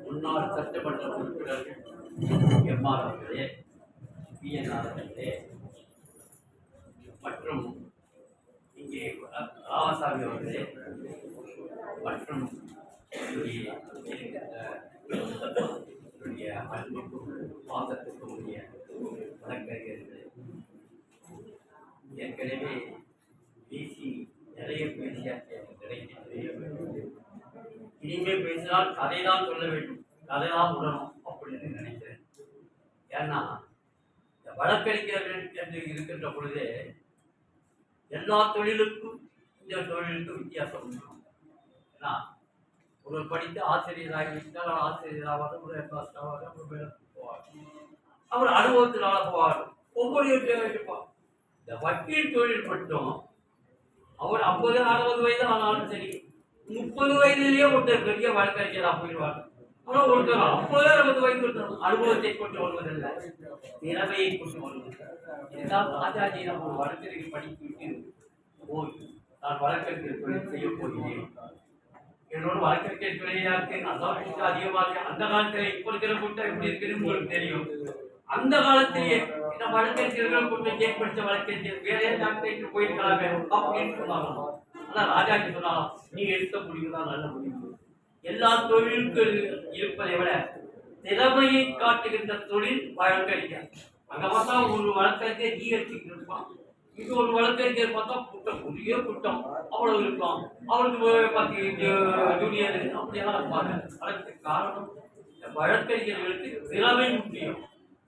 முன்னாள் சட்டமன்ற உறுப்பினர்கள் எம்ஆர் அவர்களே, பிஎன்ஆர் அவர்களே மற்றும் இங்கே ராமசாமி அவர்களே மற்றும் என்னுடைய அன்புக்கும் பாசத்துக்கும் உரிய வழக்கறிஞர்களே, ஏற்கனவே பேசி நிறைய பேசியாச்சு. இனிமேல் பேசினால் கதை தான் சொல்ல வேண்டும், கதை தான் உடனும் அப்படின்னு நினைக்கிறேன். ஏன்னா இந்த வழக்கறிஞர்கள் என்று இருக்கின்ற பொழுதே எல்லா தொழிலுக்கும் இந்த தொழிலுக்கும் வித்தியாசம் உண்டு. ஏன்னா ஒரு படித்து ஆசிரியராகிவிட்டால் ஆசிரியராக ஒரு எம்பாஸ்டராக போவார், அவர் அனுபவத்தினால போவார், ஒவ்வொரு இருப்பார். இந்த வக்கீல் தொழில் மட்டும் அவர் 50 60 வயது ஆனாலும் சரி, 30 வயதிலேயே ஒருத்தர் பெரிய வழக்கறிஞராக போயிடுவார். ஆனால் ஒருத்தர் 50 60 வயது அனுபவத்தை கொண்டு வருவதில்லை, திறமையை கொண்டு வருவது. இதுதான் ராஜாஜி நம்ம வழக்கறிஞர் படித்துவிட்டு போய் நான் வழக்கறிஞர் தொழில் செய்ய போகிறேன், என்னோட வழக்கறிஞர் தொழிலாக அதான் அதிகமாக. அந்த காலத்தில் இப்போ இருக்கிற கூட்டம் எப்படி இருக்குன்னு உங்களுக்கு தெரியும். அந்த காலத்திலேயே இந்த வழக்கறிஞர்கள் கொஞ்சம் ஏற்படுத்த வழக்கறிஞர் வேற டாக்டரேட் போயிருக்கலாமே அப்படின்னு சொன்னாங்க. ஆனால் ராஜாஜி சொன்னாலும் நீ எடுத்த முடிவு தான் நல்ல முடிவு. எல்லா தொழிலுக்கும் இருப்பதை விட திறமையை காட்டுகின்ற தொழில் வழக்கறிஞர். அங்க பார்த்தா ஒரு வழக்கறிஞர் ஜிஎஸ்டிக்கு இருப்பான், இது ஒரு வழக்கறிஞர் பார்த்தா கூட்டம் பெரிய கூட்டம் அவ்வளவு இருக்கும், அவருக்கு 10 ஜூனியர் அப்படியெல்லாம் இருப்பாங்க. அதற்கு காரணம் இந்த வழக்கறிஞர்களுக்கு திறமை முக்கியம்.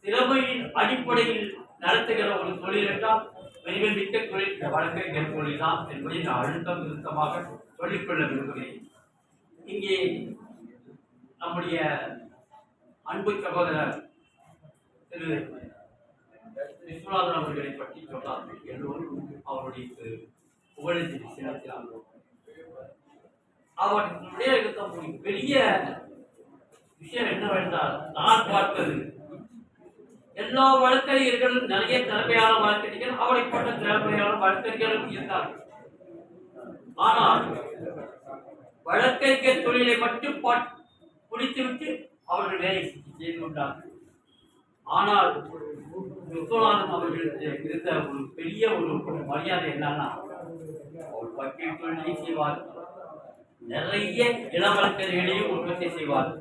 திறமையின் அடிப்படையில் நடத்துகிற ஒரு தொழில் என்றால் மிக்க தொழில் இந்த வழக்கறிஞர் தொழில் தான் என்பதை நான் அழுத்தம் நிறுத்தமாக சொல்லிக்கொள்ள விரும்புகிறேன். இங்கே நம்முடைய அன்பு சகோதரர் திரு விஸ்வநாதன் அவர்களை பற்றி சொன்னார்கள். எல்லோரும் அவருடைய புகழத்தை செலுத்தினார்கள். அவருடைய பெரிய விஷயம் என்னவென்றால், நான் பார்த்தது எல்லா வழக்கறிஞர்களும் நிறைய திறமையான வழக்கறிஞர்கள், அவரை போன்ற திறமையான வழக்கறிஞர்களும் இருந்தார்கள். ஆனால் வழக்கறிஞர் தொழிலை மட்டும் முடித்துவிட்டு அவர்கள் வேலை செய்து கொண்டார்கள். ஆனால் விஸ்வநாதன் அவர்களுக்கு இருந்த ஒரு பெரிய ஒரு மரியாதை என்னன்னா, அவர் வக்கீல் தொழிலை செய்வார், நிறைய இள வழக்கறிஞர்களையும் உற்பத்தி செய்வார்.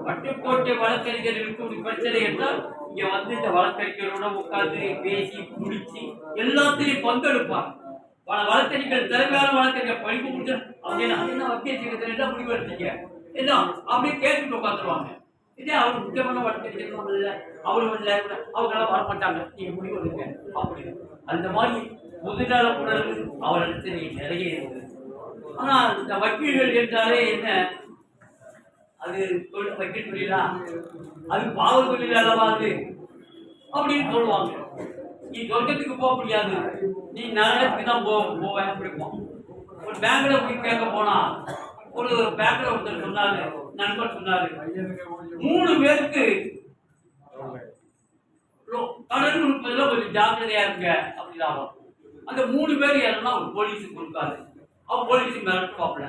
பட்டுக்கோட்டை வழக்கறிஞர்களுக்கு ஒரு பிரச்சனை என்றால் இங்க வந்து இந்த வழக்கறிஞரோட உட்கார்ந்து பேசி முடிச்சு எல்லாத்திலையும் பங்கெடுப்பார். பல வழக்கறிஞர்கள் திறமையான வழக்கறிஞர் படிப்பு முடிச்சு அப்படின்னா வக்கீல் செய்யறதுல முடிவு எடுத்தீங்க எல்லாம் அப்படியே கேட்டுட்டு உட்காந்துருவாங்க. இதே அவர் முக்கியமான வழக்கறிஞர்கள் இல்லை, அவரும் இல்லை, அவங்களாம் வரமாட்டாங்க, நீங்க முடிவு எடுங்க அப்படின்னு. அந்த மாதிரி முதுநல உணர்வு அவரிடத்தில் நிறைய இருக்குது. ஆனா இந்த வக்கீல்கள் என்றாலே என்ன, அது வக்கீல் தொழிலா, அது பாவ தொழில் அல்லவா அது அப்படின்னு சொல்லுவாங்க. நீ சொர்க்கத்துக்கு போக முடியாது, நீ நரகத்துக்கு தான் போவேன் அப்படிப்போம். ஒரு பேங்க்ல போய் கேட்க போனா, ஒரு பேங்க்ல ஒருத்தர் சொன்னாரு, நண்பர் சொன்னாரு, 3 பேருக்கு கடன் கொடுப்பதுல கொஞ்சம் ஜாக்கிரதையா இருக்க அப்படிதான். அந்த 3 பேர் யாருன்னா ஒரு போலீஸுக்கு கொடுக்காது, அவன் போலீஸுக்கு மிரட்டுவாப்ல.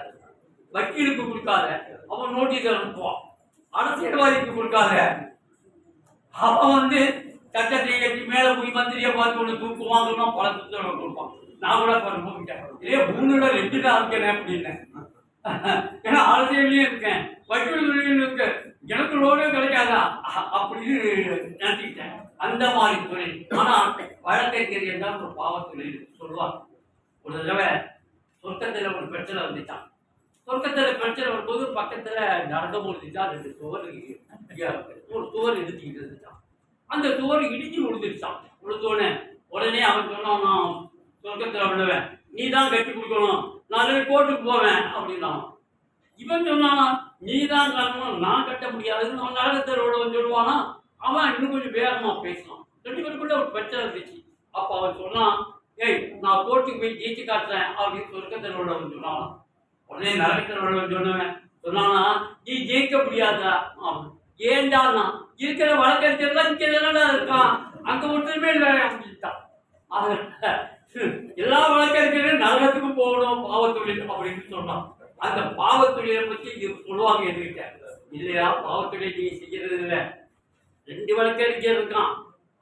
வக்கீலுக்கு கொடுக்காத, அவன் நோட்டீஸ் அனுப்புவான். அரசியல்வாதிக்கு கொடுக்காத, அவன் வந்து சட்டத்தை கட்டி மேல போய் மந்திரியை பார்த்து ஒன்று தூக்குவாங்கன்னா பல புத்தகம் கொடுப்பான். நான் கூட போயிட்டேன், இதே 3 2 தான் இருக்கேன் அப்படின்னு. ஏன்னா அரசியலையும் இருக்கேன், வக்கீல் தொழிலும் இருக்கு, எனக்கு லோனே கிடைக்காதா அப்படின்னு நினைச்சுக்கிட்டேன். அந்த மாதிரி தொழில். ஆனா வழக்கறிஞர் என்றால் ஒரு பாவ தொழில் சொல்லுவாங்க. ஒரு தடவை சொர்க்கத்துல ஒரு பிரச்சனை வந்துச்சான். சொர்க்கத்துல பிரச்சனை வரும்போது பக்கத்துல நடந்து முடிஞ்சுச்சா, 2 சுவர் ஒரு சுவர் இடிச்சுக்கிட்டு இருந்துச்சான். அந்த சுவர் இடிச்சு விழுந்துருச்சான். விழுந்தோடனே உடனே அவன் சொன்னான், நான் சொர்க்கத்துல விழுவேன், நீ தான் கட்டி கொடுக்கணும், நான் கோர்ட்டுக்கு போவேன் அப்படின்னா. இவன் சொன்னானா, நீ தான் காரணம், நான் கட்ட முடியாதுன்னு அவன் நரகத்தில் சொல்லுவானா. அவன் இன்னும் கொஞ்சம் வேகமா பேசினான். 2 பேருக்குள்ள ஒரு பிரச்சனை இருந்துச்சு. அப்ப அவன் சொன்னான், ஏய் நான் கோர்ட்டுக்கு போய் ஜெயிச்சு காட்டுறேன் அப்படின்னு சொர்க்கத்தில் உள்ளவன் சொன்னான். உடனே நரகத்தில் உள்ளவன் சொன்னானா, நீ ஜெயிக்க முடியாதா? ஏண்டா இருக்கிற வழக்கறிஞர்லாம் இங்க தானடா இருக்கான், அங்க ஒன்றுமே இல்லை அப்படின்ட்டான். எல்லா வழக்கறிஞரும் நரகத்துக்கும் போகணும் பாவத்தொழில் அப்படின்னு சொன்னான். அந்த பாவத்தொழிலை பத்தி இது சொல்லுவாங்க என்கிட்ட. இல்லையா, பாவத்தொழிலை நீ செய்யறது இல்லை. 2 வழக்கறிஞர் இருக்கான்,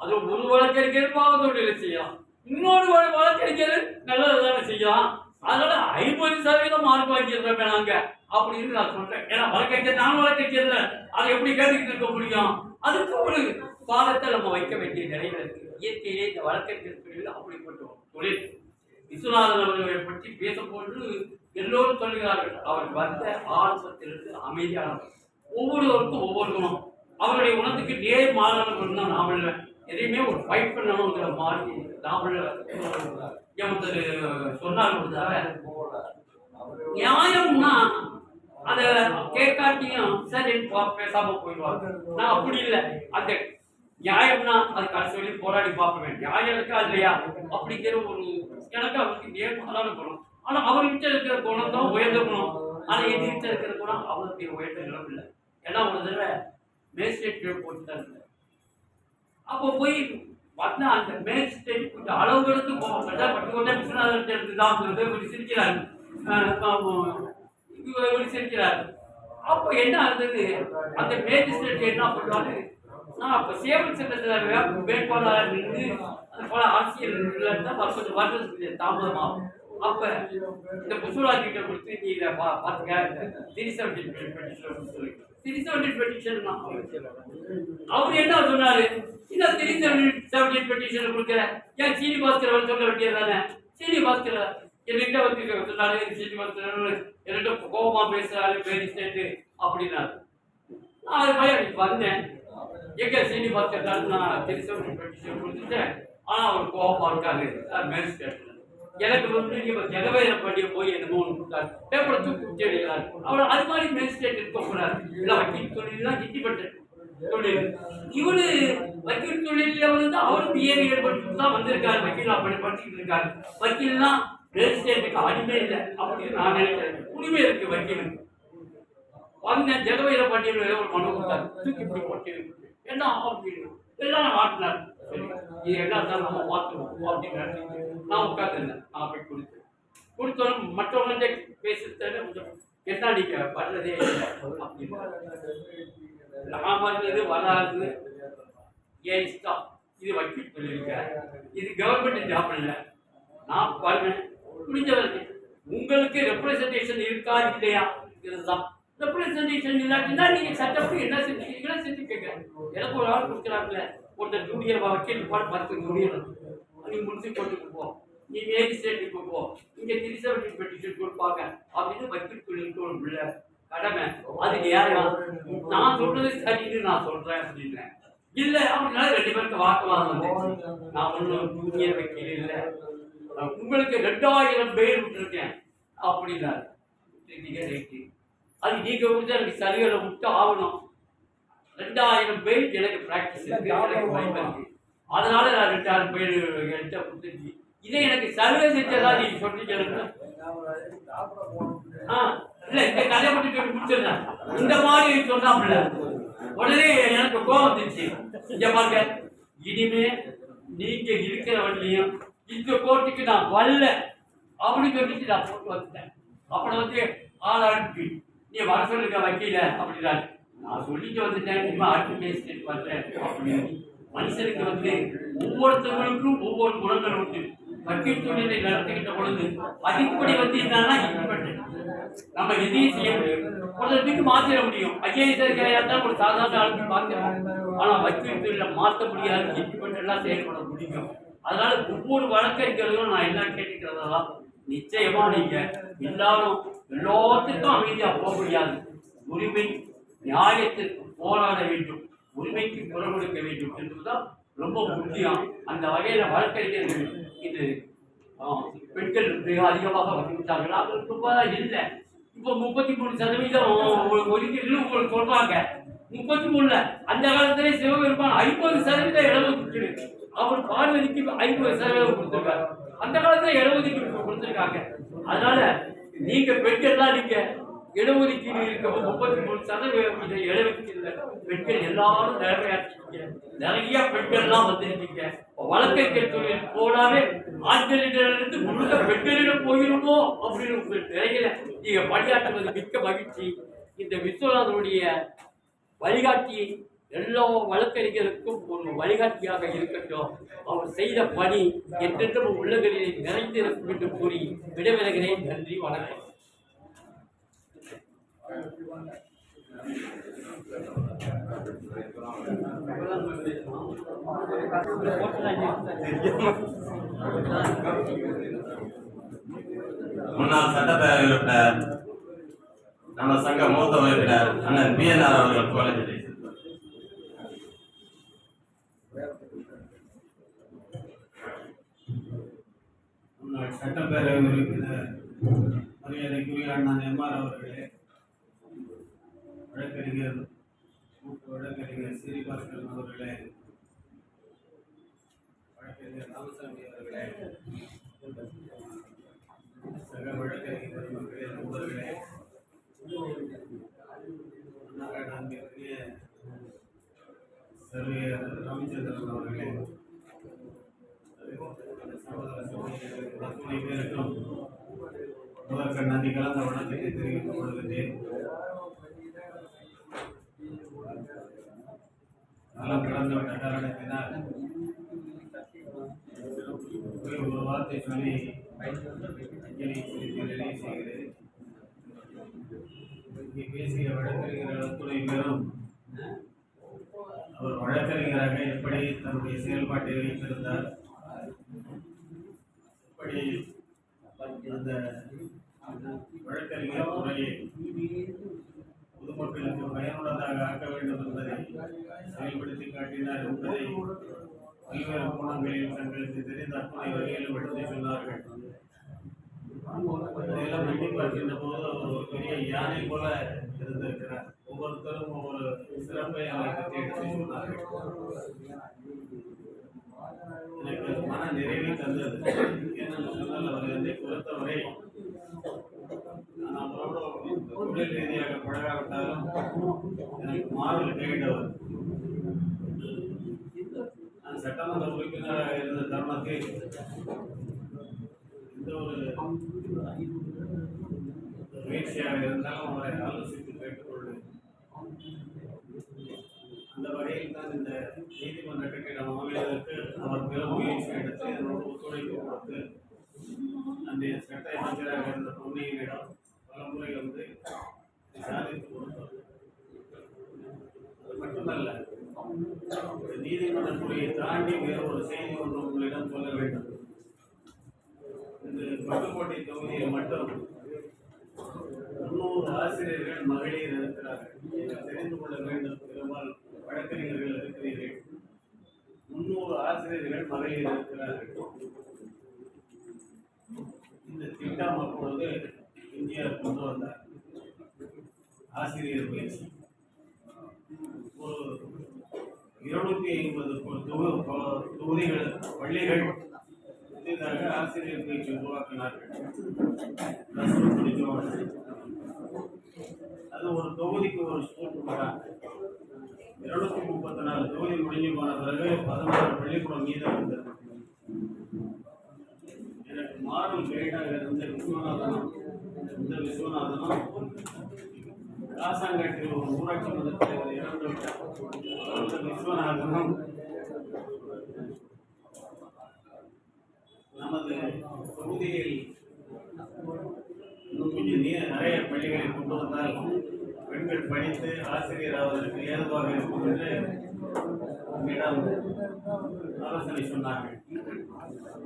அதுல ஒரு வழக்கறிஞர் பாவத்தொழிலை செய்யலாம், இன்னொரு வழக்கறிஞர் நல்லது தானே செய்யலாம். அதனால 50% மார்க் வாங்கிடுறேன் நாங்க அப்படின்னு நான் சொல்றேன். ஏன்னா வழக்கறிஞர் நானும் வழக்கறிஞர்ல அதை எப்படி கேட்டுக்கிட்டு இருக்க முடியும்? அதுக்கு ஒரு பாடத்தை நம்ம வைக்க வேண்டிய நிலையில இருக்கு. இயற்கையிலே இந்த வழக்கறிஞர் தொழில் அப்படிப்பட்ட தொழில். விஸ்வநாதன் அவர்களை பற்றி பேசும்போது எல்லோரும் சொல்கிறார்கள், அவர் வந்த ஆரம்பத்திலிருந்து அமைதியானவர். ஒவ்வொருவருக்கும் ஒவ்வொரு குணம். அவருடைய குணத்துக்கு நேர் மாறான குணம் தான் நாவல். எதையுமே ஒரு ஃபைட் பண்ணணுங்கிற மாதிரி நாவல் சொன்னார். நியாயம்னா அதை கேட்காட்டியும் சரி பேசாம போயிடுவாங்க. நான் அப்படி இல்லை. அந்த நியாயம்னா அது கடைசி வரையும் போராடி பார்ப்பேன். நியாயம் இருக்கா இல்லையா அப்படிங்கிற ஒரு எனக்கு அவருக்கு நேர்மாறான குணம். ஆனா அவர்கிட்ட இருக்கிற குணம் தான் உயர்ந்த குணம். ஆனா எதிர்கிட்ட இருக்கிற குணம் அவருக்கு உயர்ந்த நிலம் இல்லை. ஏன்னா ஒரு தடவை மேஜிஸ்ட்ரேட் போட்டுதான் இல்லை. அப்போ போய் பார்த்தா அந்த மேஜிஸ்ட்ரேட் கொஞ்சம் அளவு எடுத்து போகப்பட்ட விஸ்வநாதன் தான் சிரிக்கிறாரு, சிரிக்கிறாரு. அப்போ என்ன ஆகுது, அந்த மேஜிஸ்ட்ரேட் என்ன பண்ணுவாரு, நான் அப்போ சேவல் சட்டத்தில் வேட்பாளராக நின்று அது போல அரசியல் கொஞ்சம் வருஷத்துக்கு தாமதமாகும். அப்ப இந்த புஷ்பராஜ் கிட்ட கொடுத்து நீ இதை பார்த்துக்க, 370 பெட்டிஷன் அவர் என்ன சொன்னாரு, இந்த 370 பெட்டிஷன் கொடுக்குற ஏன் சீனிவாஸ்கர் சொல்ல வேண்டியதானே. சீனிவாஸ்கர் என்கிட்ட வந்து சொன்னாரு, சீனிவாஸ்கர் என்கிட்ட கோபமா பேசுறாரு மேஜிஸ்ட்ரேட் அப்படின்னாரு. நான் அது மாதிரி வந்தேன். எங்க சீனிவாஸ்கர் நான் 370 பெட்டிஷன் கொடுத்துட்டேன், ஆனா அவர் கோபமா இருக்காரு மேஜிஸ்ட்ரேட். எனக்கு வந்து ஜனவேர பண்ணிய போய் என்னமோ கொடுத்தாரு, பேப்பரை தூக்கி அடிக்கிறாரு. அவர் அது மாதிரி மேஜிஸ்ட்ரேட் இருக்கக்கூடாது. இல்லை வக்கீல் தொழிலாம் கிட்டிப்பட்ட தொழில். இவரு வக்கீல் தொழில வந்து அவரும் பிஏவியர் படிச்சுட்டு தான் வந்திருக்காரு, வக்கீலா படிச்சுட்டு இருக்காரு. வக்கீல்னா மேஜிஸ்ட்ரேட்டுக்கு அடிமை இல்லை அப்படின்னு நான் நினைக்கிறேன். உரிமை இருக்கு வக்கீலுக்கு. வந்தேன், ஜனவேர பண்ணியில் ஒரு மனு கொடுத்தாரு, தூக்கி இப்படி போட்டு என்ன அப்படின்னு எல்லாம் மாட்டினார். சரி, இது எல்லாம் தான் நம்ம மாற்றுவோம் அப்படின்னு நான் உட்காந்துருந்தேன். நான் போய் கொடுத்தோம் மற்றவங்கள்ட்ட பேசுறத கொஞ்சம் என்ன நீங்க வர்றதே இல்லை அப்படின்னு. நான் வர்றது வராது ஏன் இஷ்டம். இது வக்கீல் தொழிலுங்க, இது கவர்மெண்ட் ஜாப் இல்லை. நான் பாருங்க முடிஞ்ச வரைக்கும் உங்களுக்கு ரெப்ரசன்டேஷன் இருக்கா இல்லையா இதுதான். ரெப்ரசன்டேஷன் இல்லாட்டினா நீங்க சட்டப்படி என்ன செஞ்சுக்கிறீங்களோ செஞ்சுக்கங்க. எனக்கு ஒரு ஆள் கொடுக்குறாங்கல்ல, ஒருத்தர் ஜூனியர் வக்கீல் பாடு 10 ஜூனியர் நீ முடிச்சு போட்டுக்கு போ, நீ மேஜிஸ்ட்ரேட்டுக்கு போ, இங்க 370 பெட்டிஷன் கொடுப்பாங்க அப்படின்னு வக்கீல் தொழிலுக்கு ஒரு பிள்ளை கடமை. அது நியாயம். நான் சொல்றது சரின்னு நான் சொல்றேன் அப்படின்றேன். இல்ல அப்படின்னா 2 பேருக்கு வாக்குவாதம் வந்துச்சு. நான் ஒன்றும் ஜூனியர் வக்கீல் இல்லை, உங்களுக்கு 2000 பேர் விட்டுருக்கேன் அப்படின்னாரு. அது நீங்க கொடுத்து எனக்கு சரிகளை விட்டு ஆகணும். 2000 பேர் எனக்கு பிராக்டிஸ் இருக்கு, எனக்கு பயம் இருக்கு. அதனால நான் 2000 பேர் என்கிட்ட கொடுத்துருச்சு. இதை எனக்கு சர்வே செஞ்சதா நீங்க சொல்றீங்க. இல்ல இந்த கதையை மட்டும் சொல்லி முடிச்சிருந்தேன். இந்த மாதிரி சொன்னாப்புல உடனே எனக்கு கோபம் வந்துச்சு. இங்க பாருங்க, இனிமே நீங்க இருக்கிற வண்டியும் இந்த கோர்ட்டுக்கு நான் வரல அப்படின்னு சொல்லிட்டு நான் போட்டு வந்துட்டேன். அப்புறம் வந்து ஆள் அனுப்பி நீ வர சொல்லுங்க வக்கீல அப்படின்னாரு. நான் சொல்லிட்டு வந்துட்டேன், இனிமே அடுத்த மேஜிஸ்ட்ரேட் பண்றேன் அப்படின்னு. மனுஷனுக்கு வந்து ஒவ்வொருத்தவங்களுக்கும் ஒவ்வொரு குணங்கள் உண்டு. வக்கீல் தொழிலை நடத்திக்கிட்ட பொழுது அதிகப்படி வந்து என்னன்னா நம்ம எதையும் செய்ய முடியும், ஒருத்தருக்கு மாத்திர முடியும். ஐஏஎஸ் ஒரு சாதாரண ஆளுக்கு மாத்திரம், ஆனா வக்கீல் தொழிலை மாற்ற முடியாது, இப்படி எல்லாம் செயல்பட முடியும். அதனால ஒவ்வொரு வழக்கறிஞர்களும் நான் என்ன கேட்டுக்கிறதெல்லாம், நிச்சயமா நீங்க எல்லாரும் எல்லாத்துக்கும் அமைதியா போக முடியாது. உரிமை நியாயத்திற்கு போராட வேண்டும், உரிமைக்கு குரல் கொடுக்க வேண்டும் என்பதுதான் ரொம்ப முக்கியம். அந்த வகையில வழக்கறிஞர்கள் இது பெண்கள் மிக அதிகமாக வந்துவிட்டார்கள். அவங்களுக்கு ரொம்ப இல்லை. இப்போ 33% ஒதுக்கீடு உங்களுக்கு சொல்றாங்க. 33 அந்த காலத்திலே சிவபெருமான் 50% இடஒதுக்கீடு, அவர் பார்வதிக்கு 50% கொடுத்திருக்காரு. அந்த காலத்துல இடஒதுக்கீடு கொடுத்திருக்காங்க. அதனால நீங்க பெண்கள்லாம் நீங்க இடஒதுக்கீடு இருக்கவும் 33% இதை இடஒதுக்கீடு பெண்கள் எல்லாரும் நிறைவேற்றிருக்கீங்க. நிறைய பெண்கள்லாம் வந்திருக்கீங்க. வழக்கறிஞர் தொழில் போனாலே ஆண்களிடமிருந்து முழுக்க பெண்களிடம் போயிருமோ அப்படின்னு ஒரு நிலையில நீங்க பணியாற்றுவது மிக்க மகிழ்ச்சி. இந்த விஸ்வநாதனுடைய வழிகாட்டி எல்லா வழக்கறிஞருக்கும் ஒரு வழிகாட்டியாக இருக்கட்டும். அவர் செய்த பணி என்றென்றும் உள்ளங்களிலே நிறைந்திருக்கும் என்று கூறி விடைபெறுகிறேன். நன்றி, வணக்கம். முன்னாள் சட்டப்பேரவை உறுப்பினர் நம்ம சங்க மூத்த உறுப்பினர் அண்ணன் பிஎன்ஆர் அவர்கள் கோலஞ்சலி. முன்னாள் சட்டப்பேரவை உறுப்பினர் மரியாதைக்குரிய அண்ணன் எம்ஆர் அவர்களே, வழக்கறிஞர் வழக்கறிஞர் சீனிவாசன் அவர்களே, வழக்கறிஞர் ராமசாமி அவர்களே, சக வழக்கறிஞர் மக்களே, நண்பர்களே, அன்பிற்குரிய சர்வேயர் ராமச்சந்திரன் அவர்களே, அத்துணை பேருக்கும் முதற்க நன்றி கலந்த வணக்கத்தை தெரிவித்துக் கொள்கிறேன். காலம் கடந்துவிட்ட காரணத்தினால் ஒரு வார்த்தை சொல்லி அஞ்சலி செலுத்தி நிறைவு செய்கிறேன். இங்கே பேசிய வழக்கறிஞர்கள் அத்துணை பேரும் அவர் வழக்கறிஞராக எப்படி தன்னுடைய செயல்பாட்டை வைத்திருந்தார், எப்படி அந்த வழக்கறிஞர் துறையை பொதுமக்களுக்கு பயனுள்ளதாக ஆக்க வேண்டும் என்பதை செயல்படுத்தி காட்டினார் என்பதை பல்வேறு கோணங்களில் தங்களுக்கு தெரிந்த அத்துணை வகையிலும் எடுத்து சொன்னார்கள். இதையெல்லாம் எண்ணி பார்க்கின்ற போது அவர் ஒரு பெரிய யானை போல இருந்திருக்கிறார். ஒவ்வொருத்தரும் ஒவ்வொரு சிறப்பை அவரை பற்றி எடுத்து சொன்னார்கள். எனக்கு மன நிறைவை தந்தது. ஏனென்று சொன்னால் அவர் என்னை பொறுத்தவரை நான் அவரோடு தொழில் ரீதியாக பழகாவிட்டாலும் எனக்கு மாறல் கைவிட்டவர். நான் சட்டமன்ற உறுப்பினராக இருந்த தருணத்தில் எந்த ஒரு முயற்சியாக இருந்தாலும் அவரை ஆலோசித்து கேட்டுக்கொள்வேன். அந்த வகையில் தான் இந்த நீதிமன்ற கட்டிடம் அமைவதற்கு அவர் பெரும் முயற்சி எடுத்து என்னோட ஒத்துழைப்பு கொடுத்து அன்றைய சட்ட அமைச்சராக இருந்த பொன்னியினிடம் பல முறை வந்து சாதித்து கொடுத்தார். அது மட்டுமல்ல, நீதிமன்றத்துறையை தாண்டி வேறு ஒரு செய்தி ஒன்று உங்களிடம் சொல்ல வேண்டும். இந்த பட்டுக்கோட்டை தொகுதியில் மட்டும் 300 ஆசிரியர்கள் மகளிர் இருக்கிறார்கள். தெரிந்து கொள்ள வேண்டும், பெரும்பால் வழக்கறிஞர்கள் இருக்கிறீர்கள். 300 ஆசிரியர்கள் மகளிர் இருக்கிறார்கள். இந்த திட்டம் அப்பொழுது இந்தியாவில் கொண்டு வந்தார். ஆசிரியர் பயிற்சி ஒரு 250 தொகுதிகள் பள்ளிகள் புதிதாக ஆசிரியர் பயிற்சி உருவாக்கினார்கள். அது ஒரு தொகுதிக்கு ஒரு ஸ்கூல் போறாங்க. 234 தொகுதி முடிஞ்சு போன பிறகு 16 பள்ளிக்கூடம் மீதம் இருந்தது. எனக்கு மாறல் கைடாக இருந்த விஸ்வநாதனும் ராசாங்காட்டில் ஒரு ஊராட்சி மன்ற தலைவர் இறந்து விட்டார். விஸ்வநாதனும் நமது தொகுதியில் இன்னும் கொஞ்சம் நிறைய பள்ளிகளை கொண்டு வந்தால் பெண்கள் படித்து ஆசிரியர் ஆவதற்கு ஏதுவாக இருக்கும் என்று என்னிடம் ஆலோசனை சொன்னார்கள்.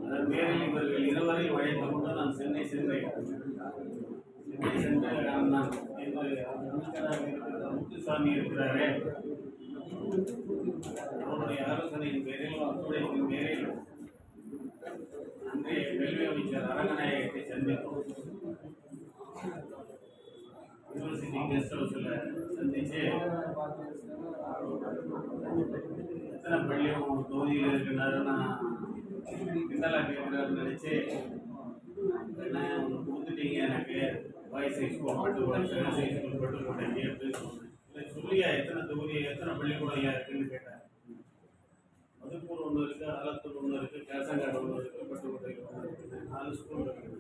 அதன் பேரில் இவர்கள் இருவரையும் அழைத்து கொண்டு நான் சென்னை சென்றேன். சென்னை சென்று நான் முத்துசாமி இருக்கிறாரே, அவருடைய ஆலோசனையின் பேரில் ஒத்துழைப்பின் பேரில் அன்றைய கல்வி அமைச்சர் அரங்கநாயகத்தை சந்தித்தோம். யூனிவர்சிட்டி கெஸ்ட் ஹவுஸில் சந்திச்சு எத்தனை பள்ளியும் தொகுதியில் இருக்கிறாரு நான் கிண்டலா கேட்கிறாருன்னு நினைச்சு என்ன ஒன்று கொடுத்துட்டீங்க எனக்கு boys high school Pattukkottai, girls high school Pattukkottai கேட்டு இல்லை சொல்லியா எத்தனை தொகுதி எத்தனை பள்ளிக்கூடம் ஐயா இருக்குன்னு கேட்டேன். மதுப்பூர் ஒன்று இருக்குது, ஆலத்தூர் ஒன்று இருக்குது, கேசங்காடு ஒன்று இருக்குது, பட்டுக்கோட்டையில் ஒன்று இருக்குது, 4 ஸ்கூல் இருக்குது.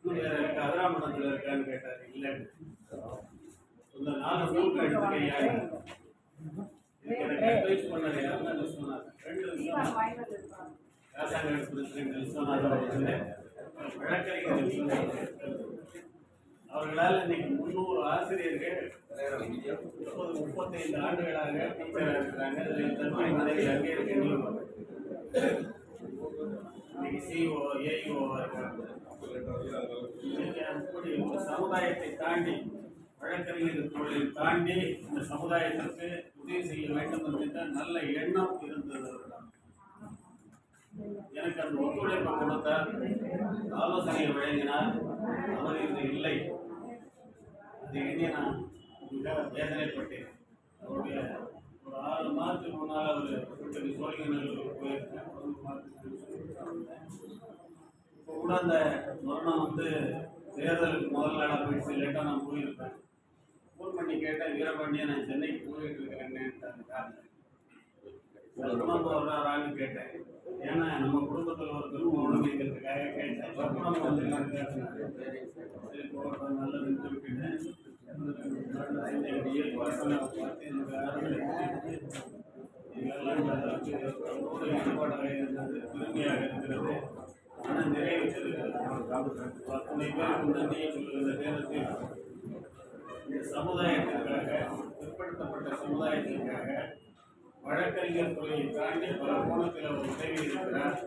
இன்னும் வேறு இருக்குது, அதிராமணத்தில் இருக்கான்னு கேட்டார். இல்லைன்னு இந்த 4 ஸ்கூலுக்கு எடுத்துக்க ஐயா. இதுக்கு எனக்கு அட்வைஸ் பண்ணார். யாருன்னா சொன்னார் 2 கேசங்காடு பிரசிடென்ட் விஸ்வநாதன் வழக்கறிஞர் அவர்களால் இன்னைக்கு 300 ஆசிரியர்கள் 35 ஆண்டுகளாக டீச்சராக இருக்கிறாங்க. அதில் தன்மை பதவி அங்கே இருக்கு. இன்னைக்கு சிஓ ஏஇஓவாக இருக்காங்க. இன்னைக்கு அப்படி ஒரு சமுதாயத்தை தாண்டி வழக்கறிஞர் தொழிலை தாண்டி இந்த சமுதாயத்திற்கு உதவி செய்ய வேண்டும் என்கின்ற நல்ல எண்ணம் இருந்தது. எனக்கு அந்த ஒத்துழைப்பை கொடுத்தார், ஆலோசனையை வழங்கினார். அவர் இன்று இல்லை. அது எண்ணி நான் மிக வேதனைப்பட்டேன். அவருடைய ஒரு 6 மாதத்துக்கு முன்னால் அவர் சோழிங்கநல்லூருக்கு போயிருக்கேன். இப்போ கூட அந்த மரணம் வந்து தேர்தலுக்கு முதல் நாளாக போயிடுச்சு. லேட்டாக நான் போயிருப்பேன். ஃபோன் பண்ணி கேட்டேன், வீரபாண்டியன் நான் சென்னைக்கு போயிட்டு இருக்கிறேன்னு. குணம் வர்றாரான்னு கேட்டேன். ஏன்னா நம்ம குடும்பத்தில் ஒருத்தரும் உணவுங்கிறதுக்காக கேட்டேன். குணம் வந்து சரி போகிறோம் நல்லதுன்னு சொல்லிட்டேன். ஈடுபாடாக இருந்தது, பெருமையாக இருக்கிறது, மன நிறைவேற்றிருக்கிறது. அத்தனை பேருக்கு நன்றியை சொல்லுகிற நேரத்தில் இந்த சமுதாயத்திற்காக, பிற்படுத்தப்பட்ட சமுதாயத்திற்காக வழக்கறிஞர் துறையை தாண்டி பல கோணத்தில் அவர் உதவி இருக்கிறார்.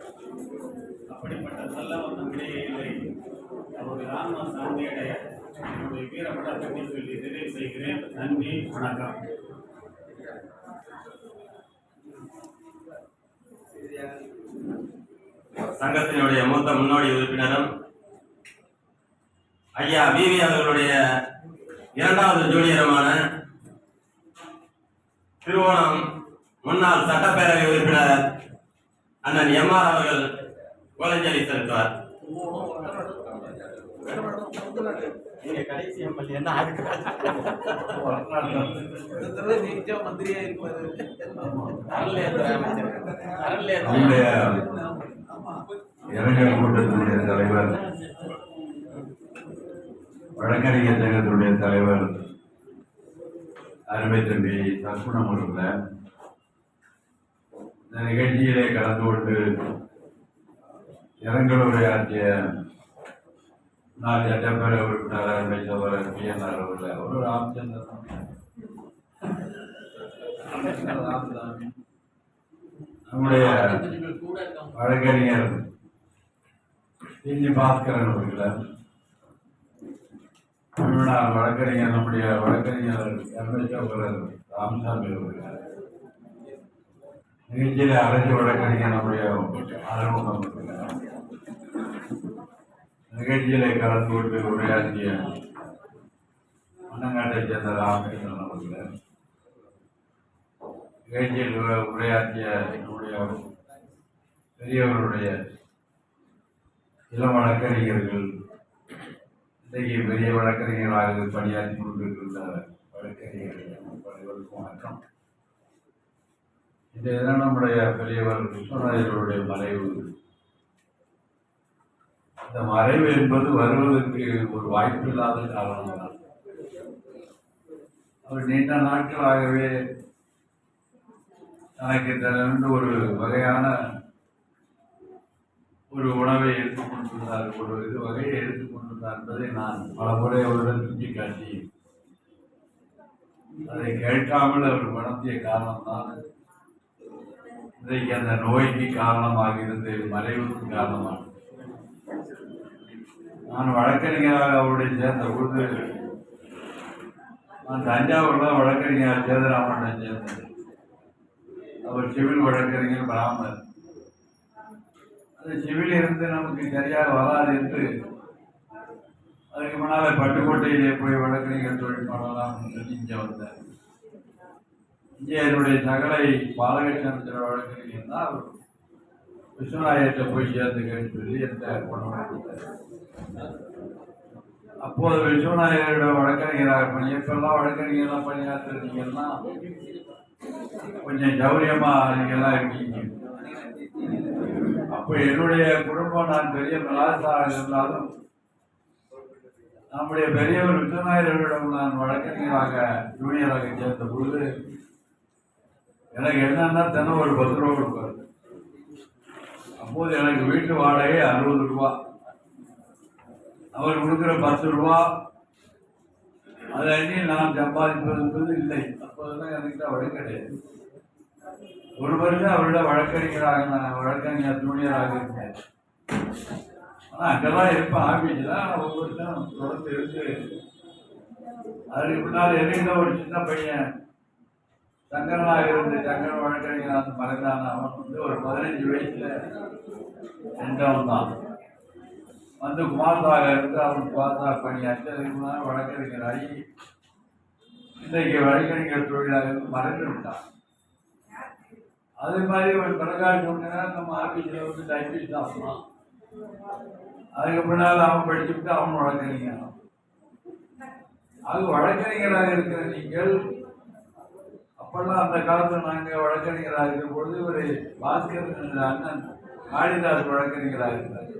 அப்படிப்பட்ட நல்லவர் நம்மிடையே இல்லை. அவருடைய ஆன்மா சாந்தியடைய என்னுடைய வீர வணக்கத்தை சொல்லி நிறைவு செய்கிறேன். நன்றி, வணக்கம். சங்கத்தினுடைய மூத்த முன்னோடி உறுப்பினரும் ஐயா விவி அவர்களுடைய 2வது ஜூனியருமான திருவோணம் முன்னாள் சட்டப்பேரவை உறுப்பினர் அண்ணன் எம்ஆர் அவர்கள் கோலஞ்சலி செலுத்துவார். கடைசி எம்எல்ஏ என்ன மந்திரியா இருப்பாரு. இளைஞர் கூட்டத்தினுடைய தலைவர், வழக்கறிஞர் சங்கத்தினுடைய தலைவர் அருமை தம்பி சஸ்குணம் அவர்கள் இந்த நிகழ்ச்சியிலே கலந்து கொண்டு இரங்கலுரை ஆற்றிய நான் சட்டப்பேரவை உறுப்பினர் அருமை சகோதரர் PNR அவர்கள், ஒரு ராமச்சந்திரன், நம்முடைய வழக்கறிஞர் பாஸ்கரன் அவர்கள், தமிழ்நாடு வழக்கறிஞர் நம்முடைய வழக்கறிஞர் அருமை சகோதரர் ராமசாமி அவர்கள், நிகழ்ச்சியில அரசு வழக்கறிஞர் நம்முடைய ஆறுமுகம் அவர்கள், நிகழ்ச்சியிலே கலந்து கொண்டு உரையாற்றிய மன்னங்காட்டை சேர்ந்த ராமகிருஷ்ணன் அவர்கள், நிகழ்ச்சியில் உரையாற்றிய என்னுடைய பெரியவர்களுடைய இளம் வழக்கறிஞர்கள், இன்றைக்கு பெரிய வழக்கறிஞர்களாக பணியாற்றி கொண்டிருக்கின்ற வழக்கறிஞர்கள் அனைவருக்கும் வணக்கம். இந்த தினம் நம்முடைய பெரியவர் விஸ்வநாதருடைய மறைவு. இந்த மறைவு என்பது வருவதற்கு ஒரு வாய்ப்பு இல்லாத காரணம்தான். அவர் நீண்ட நாட்களாகவே தனக்கு தனது ஒரு வகையான ஒரு உணவை எடுத்துக்கொண்டிருந்தார், ஒரு வகையை எடுத்துக்கொண்டிருந்தார் என்பதை நான் பல முறை அவருடன் சுட்டிக்காட்டி அதை கேட்காமல் அவர் வளர்த்திய காரணம்தான் இன்றைக்கு அந்த நோய்க்கு காரணமாக இருந்து மறைவுக்கு காரணமாக. நான் வழக்கறிஞராக அவருடைய சேர்ந்த பொழுது நான் தஞ்சாவூர்ல வழக்கறிஞர் சேதராமன் சேர்ந்தேன். அவர் சிவில் வழக்கறிஞர் பிராமணர். அது சிவில் இருந்து நமக்கு சரியாக வராது என்று அதுக்கு முன்னால பட்டுக்கோட்டையிலே போய் வழக்கறிஞர் தொழில் பண்ணலாம் என்று இங்கே வந்தார். இங்கே என்னுடைய சகலை பாலகிருஷ்ணன் வழக்கறிஞர் தான் அவர் விஸ்வநாயகத்தை போய் சேர்ந்துக்கன்னு சொல்லி எந்த பணம் கொடுத்தார். அப்போது விஸ்வநாயகரோட வழக்கறிஞராக பணி இப்பெல்லாம் வழக்கறிஞர்லாம் பணியாற்றுறீங்கன்னா கொஞ்சம் ஜௌரியமா நீங்கெல்லாம் இருக்கீங்க. அப்போ என்னுடைய குடும்பம் நான் பெரிய மிளாசாக இருந்தாலும் நம்முடைய பெரியவர் விஸ்வநாயகரிடம் நான் வழக்கறிஞராக ஜூனியராக சேர்ந்த பொழுது எனக்கு என்னன்னா தினம் ஒரு 10 ரூபா கொடுப்பாரு. அப்போது எனக்கு வீட்டு வாடகை 60 ரூபா, அவர் கொடுக்குற 10 ரூபா அதை அண்ணி நான் சம்பாதிப்பது இல்லை. அப்போதெல்லாம் எனக்கு தான் வழக்கு கிடையாது. ஒரு வருஷம் அவரோட வழக்கறிஞராக நான் வழக்கறிஞர் ஜூனியராக இருந்தேன். ஆனால் அங்கெல்லாம் இருப்பேன் ஆஃபீஸில். ஒரு வருஷம் தொடர்ந்து இருந்து அதுக்கு முன்னால் என்ன ஒரு சின்ன பையன் சங்கரனாக இருந்து சங்கரன் வழக்கறிஞர் அந்த மறைந்தான். அவன் வந்து ஒரு 15 வயசுல ரெண்டவன் தான் வந்து குமாரதாக இருந்து அவன் பார்த்தா பணியாற்றி அதுக்கு முன்னால் வழக்கறிஞராகி இன்றைக்கு வழக்கறிஞர் தொழிலாக இருந்து மறைந்து விட்டான். அதே மாதிரி ஒரு பிரகாஷ் ஒன்றுனா நம்ம ஆஃபீஸில் வந்து டைப்பிஸ்ட் ஆகலாம். அதுக்கு முன்னால் அவன் படிச்சுட்டு அவன் வழக்கறிஞர். அது வழக்கறிஞராக இருக்கிற நீங்கள் அப்பெல்லாம் அந்த காலத்தில் நாங்கள் வழக்கறிஞராக இருக்கும் பொழுது ஒரு பாஸ்கர் அண்ணன் காளிதாஸ் வழக்கறிஞராக இருந்தார்.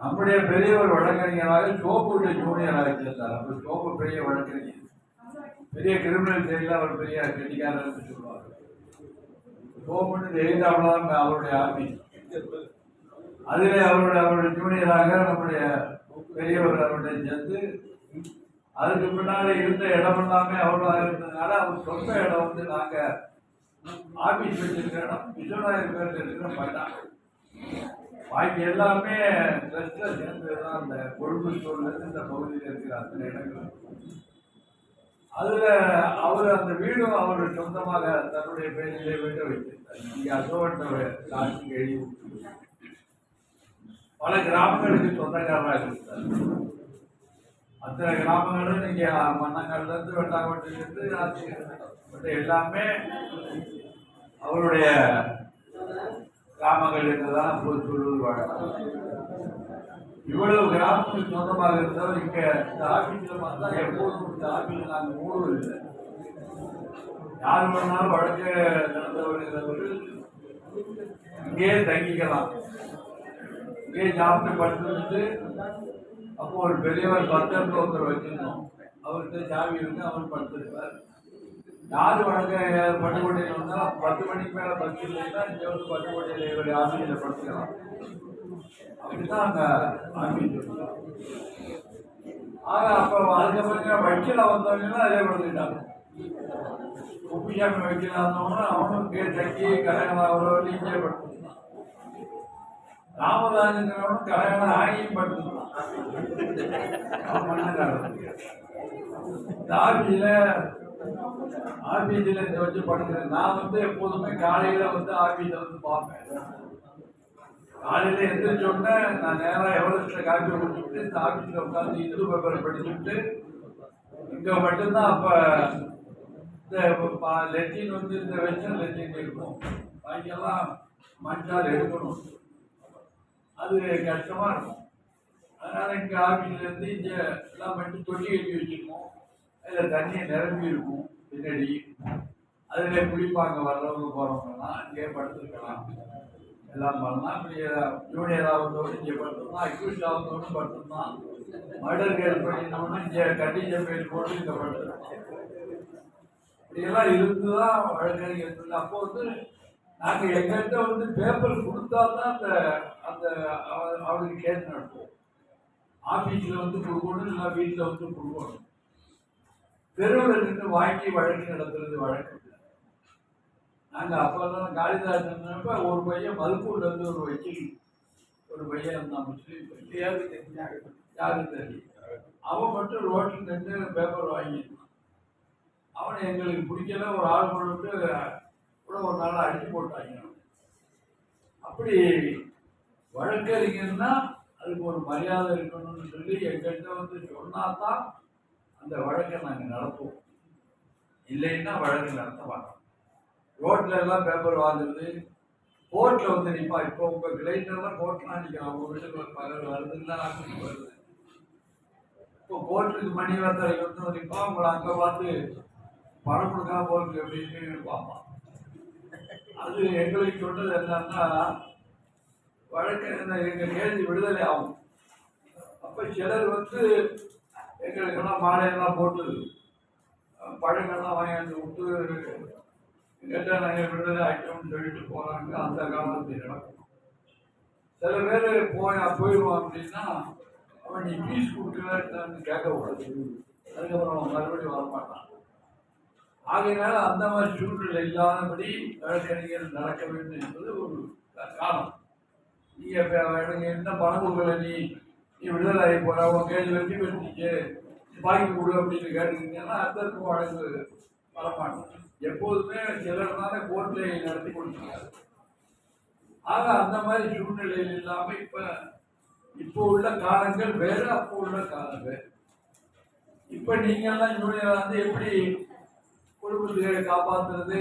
நம்முடைய பெரிய ஒரு வழக்கறிஞராக சோப்பு ஜூனியராக இருந்தார். அப்போ சோப்பு பெரிய வழக்கறிஞர், பெரிய கிரிமினல் செயலில் அவர் பெரிய கெட்டிக்காரர் சொல்லுவார். சோப்புன்னு எழுதாமலாம் அவருடைய ஆபீஸ். அதிலே அவருடைய ஜூனியராக நம்முடைய பெரியவர் அவருடைய சேர்ந்து அதுக்கு முன்னாடி இருந்த இடம் எல்லாமே அவர்களாக இருந்ததுனால அவர் சொந்த இடம் வந்து நாங்கள் ஆபீஸ் வச்சிருக்கிற இடம் விஸ்வநாயகர் பேரில் இருக்கிற பட்டாங்க. பாக்கி எல்லாமே ட்ரஸ்ட்ல சேர்ந்தது தான். அந்த கொழும்பு ஸ்டோர்லேருந்து இந்த பகுதியில் இருக்கிற அத்தனை இடங்கள். அதுல அவர் அந்த வீடும் அவர் சொந்தமாக தன்னுடைய பேரிலே வீட்டை வைத்திருந்தார். இங்கே அசோகன் காட்சிக்கு எழுதி பல கிராமங்களுக்கு சொந்தக்காரராக இருந்தார். அத்தனை கிராமங்களும் நீங்க மன்னங்கள்ல இருந்து வெட்டாங்கோட்டிலிருந்து எல்லாமே அவருடைய கிராமங்கள் என்றுதான் போய் சொல்வது வழக்கம். இவ்வளவு கிராமத்துக்கு சொந்தமாக இருந்தவர் இங்க இந்த ஆபீஸ்ல பார்த்தா எப்போதும் இந்த ஆபீஸ் நாங்கள் மூடுவதில்லை. யார் பண்ணாலும் வழக்கு நடந்தவர்கள் இங்கே தங்கிக்கலாம், இங்கே சாப்பிட்டு படுத்துட்டு. அப்போ ஒரு பெரியவர் பத்தர் ஒருத்தர் வச்சிருந்தோம். அவர்கிட்ட சாவி இருக்கு, அவர் படுத்திருப்பார். யாரு வழக்க பட்டுக்கோட்டையில் வந்தால் 10 மணிக்கு மேல பஸ் இல்லைன்னா இங்கே வந்து பட்டுக்கோட்டையில் இவருடைய ஆபீஸில் படுத்துக்கலாம். அப்படிதான் அந்த ஆபீஸ். ஆக அப்ப அதுக்கப்புறம் வக்கீல வந்தவங்கன்னா அதே படுத்துக்கிட்டாங்க. குப்பிசாமி வக்கீலா இருந்தவங்கன்னா அவனும் இங்கே தங்கி கல்யாணம் அவரோட இங்கே படுத்துக்கலாம். ராமதாஜன் கல்யாணம் ஆகியும் படுத்துக்கலாம். இந்த ஆபீஸ்ல இதை வச்சு படுக்கிறேன். நான் வந்து எப்போதுமே காலையில வந்து ஆபீஸ வந்து பார்ப்பேன். காலையில எந்திரிச்சோடனே நான் நேரம் எவரெஸ்ட்ல காப்பி குடிச்சுட்டு இந்த ஆபீஸ்ல உட்காந்து இந்து பேப்பர் படிச்சுட்டு இங்க மட்டும்தான் அப்ப இந்த லெட்டின் வந்து இந்த வெஸ்டர்ன் லெட்டின் இருக்கும். பாக்கெல்லாம் மஞ்சால் எடுக்கணும், அது கஷ்டமா இருக்கும். அதனால இங்க ஆபீஸ்ல இருந்து இங்க எல்லாம் மட்டும் தொட்டி கட்டி வச்சிருக்கோம். அதுல தண்ணியை நிரம்பி இருக்கும் பின்னாடி. அதுல குளிப்பாங்க வர்றவங்க போறவங்கலாம் அங்கே படுத்துருக்கலாம், எல்லாம் பண்ணலாம். இப்படி ஜூனியர் ஆகுதோடு இங்கே படுத்தோம்னா, அக்யூஸ் ஆகுதோடு படுத்தோம்னா, மர்டர் கேஸ் பண்ணினோம்னா இங்கே கண்டிஷன் பேர் போட்டு இங்கே படுத்துருக்கோம். இப்படியெல்லாம் இருந்துதான் வழக்கறிஞர். அப்போ வந்து நாங்க எங்கிட்ட வந்து பேப்பர் கொடுத்தா தான் அந்த அந்த அவருக்கு கேஸ் நடத்துவோம். ஆபீஸ்ல வந்து கொடுக்கணும், இல்லை வீட்டில் வந்து கொடுக்கணும். தெருவில் இருந்து வாங்கி வழக்கு நடத்துறது வழக்கு இல்லை. நாங்க அப்பதான் காளிதாசன் ஒரு பையன் மதுக்கூர்ல இருந்து ஒரு வக்கீல் ஒரு பையன் இருந்தான், முஸ்லீம் யாரும் தெரியும். அவன் மட்டும் ரோட்டில் நின்று பேப்பர் வாங்கியிருந்தான். அவனை எங்களுக்கு பிடிக்கல, ஒரு ஆள் போட்டு கூட ஒரு நாள் அடிச்சு போட்டாங்க. அப்படி வழக்கறிஞர்னா அதுக்கு ஒரு மரியாதை இருக்கணும்னு சொல்லி எங்கிட்ட வந்து சொன்னாதான் அந்த வழக்கை நாங்கள் நடத்துவோம். இல்லைன்னா வழக்கு நடத்த மாட்டோம். ரோட்ல எல்லாம் பேப்பர் வாங்குறது, கோர்ட்ல வந்து நிற்பா. இப்போ உங்க கிளைண்டர்லாம் கோர்ட்லாம் நிற்கலாம். உங்க வீட்டுக்கு ஒரு பகல் வருதுன்னா ஆஃபீஸ்க்கு வருது. இப்போ கோர்ட்டுக்கு மணிவர்த்தரை வந்து நிற்பா, உங்களை அங்கே பார்த்து பணம் கொடுக்காம போகிறது அப்படின்னு பார்ப்பான். அது எங்களுக்கு சொன்னது என்னன்னா, வழக்கு எங்கள் கேள்வி விடுதலை ஆகும். அப்போ சிலர் வந்து எங்களுக்கெல்லாம் மாலையெல்லாம் போட்டு பழங்கள்லாம் வாங்கி விட்டு கேட்டால் நாங்கள் விடுதலை ஆகிட்டோம்னு சொல்லிட்டு போகிறாங்க. அந்த காலத்தில் நடக்கும். சில பேர் போயிடுவோம் அப்படின்னா அவன் நீ ஃபீஸ் கொடுக்கலன்னு கேட்கக்கூடாது, அதுக்கப்புறம் அவன் மறுபடியும் வரமாட்டான். ஆகையினால அந்த மாதிரி சூழ்நிலை இல்லாதபடி வழக்கறிஞர் நடக்க வேண்டும் என்பது ஒரு காலம். நீங்கள் என்ன பணம் கொடுக்கல, நீ விடுதலை ஆகி போற, உன் கேள்வி வெற்றி பெற்றுச்சு, பாக்கி கொடு அப்படின்னு கேட்டுக்கிட்டீங்கன்னா அதற்கு வழக்கு வரமாட்டோம். எப்போதுமே சிலர் தானே கோர்ட்டை நடத்தி கொடுத்துருக்காரு. ஆக அந்த மாதிரி சூழ்நிலையில் இல்லாம இப்போ உள்ள காலங்கள் வேற, அப்போ உள்ள காலம் வேறு. இப்ப நீங்க எல்லாம் யூனியன் வந்து எப்படி குடும்பத்தை காப்பாற்றுறது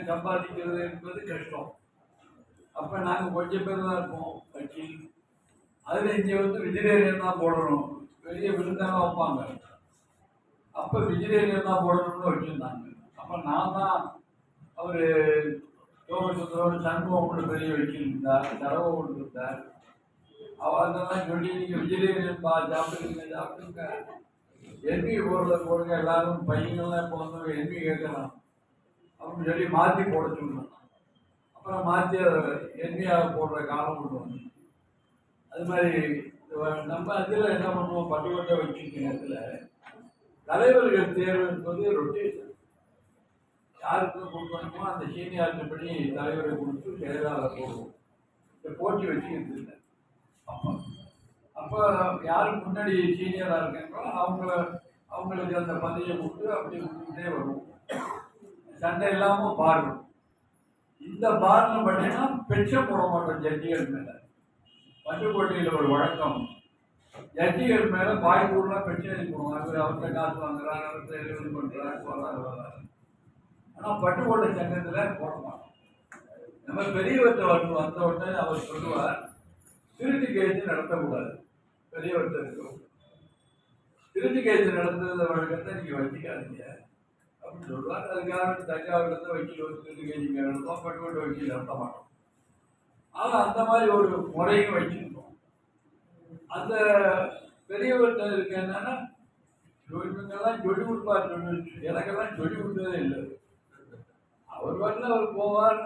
சம்பாதிக்கிறது என்பது கஷ்டம். அப்ப நாங்க கொஞ்சம் பேர் தான் இருப்போம் கட்சி. அதுல இங்க வந்து வெஜிடேரியன் தான் போடணும், வெளியே விருந்தெல்லாம் வைப்பாங்க. அப்ப வெஜிடேரியன் தான் போடணும்னு வச்சிருந்தாங்க. அப்ப நான் தான் அவரு சோமசுந்தரம் சண்முகம் ஒன்று பெரிய வச்சிருந்தார், தரவை ஒன்று இருந்தார். அவரெல்லாம் சொல்லி நீங்க வெஜிடேரியன் சாப்பிட்டுங்க, எண்ணி போடுங்க, எல்லாரும் பையங்கள்லாம் இப்போ வந்து எண்ணி கேட்கலாம் அப்படின்னு சொல்லி மாற்றி போட சொல்லணும். அப்புறம் மாற்றி எண்ணியாக போடுற காலம் கொண்டு வந்து அது மாதிரி நம்ம அதில் என்ன பண்ணுவோம், பட்டுக்கோட்டை வச்சுக்க நேரத்தில் தலைவர்கள் தேர்வு என்பது ரொட்டேஷன். யாருக்கு கொடுக்கணுமோ அந்த சீனியாரிட்டி படி தலைவரை கொடுத்து செயலாளர் போடுவோம். இந்த போட்டி வச்சுக்கிறது இல்லை. அப்போ யாருக்கு முன்னாடி சீனியராக இருக்காங்களோ அவங்களுக்கு அந்த பதவியை கொடுத்து அப்படி கொடுத்துட்டே வருவோம். சண்டை இல்லாமல் பாருங்க. இந்த பார்ல பார்த்தீங்கன்னா பெட்சம் போட மாட்டோம் ஜட்ஜிகள் மேலே. பட்டுக்கோட்டையில் ஒரு வழக்கம், ஜட்ஜிகள் மேலே பாய்க்கூடலாம் பெட்சம் எழுதி போடுவாங்க. அவர்கிட்ட காசு வாங்குறாங்க, அவர்கிட்ட எழுதி பண்ணுறாங்க. ஆனால் பட்டுக்கோட்டை சங்கத்தில் போட மாட்டோம். நம்ம பெரியவர்கிட்ட வந்த உடனே அவர் சொல்லுவார், திருட்டு கேட்டு நடத்தக்கூடாது. பெரியவர்கிட்ட இருக்கும் திருட்டு கேட்டு நடத்துறத வழக்கத்தை நீங்கள் வச்சுக்காதீங்க அப்படின்னு சொல்லுவார். அதுக்காக தஞ்சாவூர்லேருந்து வக்கீல் வந்து திருட்டு கேட்டு நடத்தோம், பட்டுக்கோட்டை வக்கீல் நடத்த மாட்டோம். ஆனால் அந்த மாதிரி ஒரு முறையும் வச்சுருக்கோம். அந்த பெரியவர்கிட்ட இருக்க என்னன்னா, இவங்கெல்லாம் சொல்லி கொடுப்பார், எனக்கெல்லாம் சொல்லி கொடுத்ததே இல்லை. அவர் வரல, அவர் போவார்,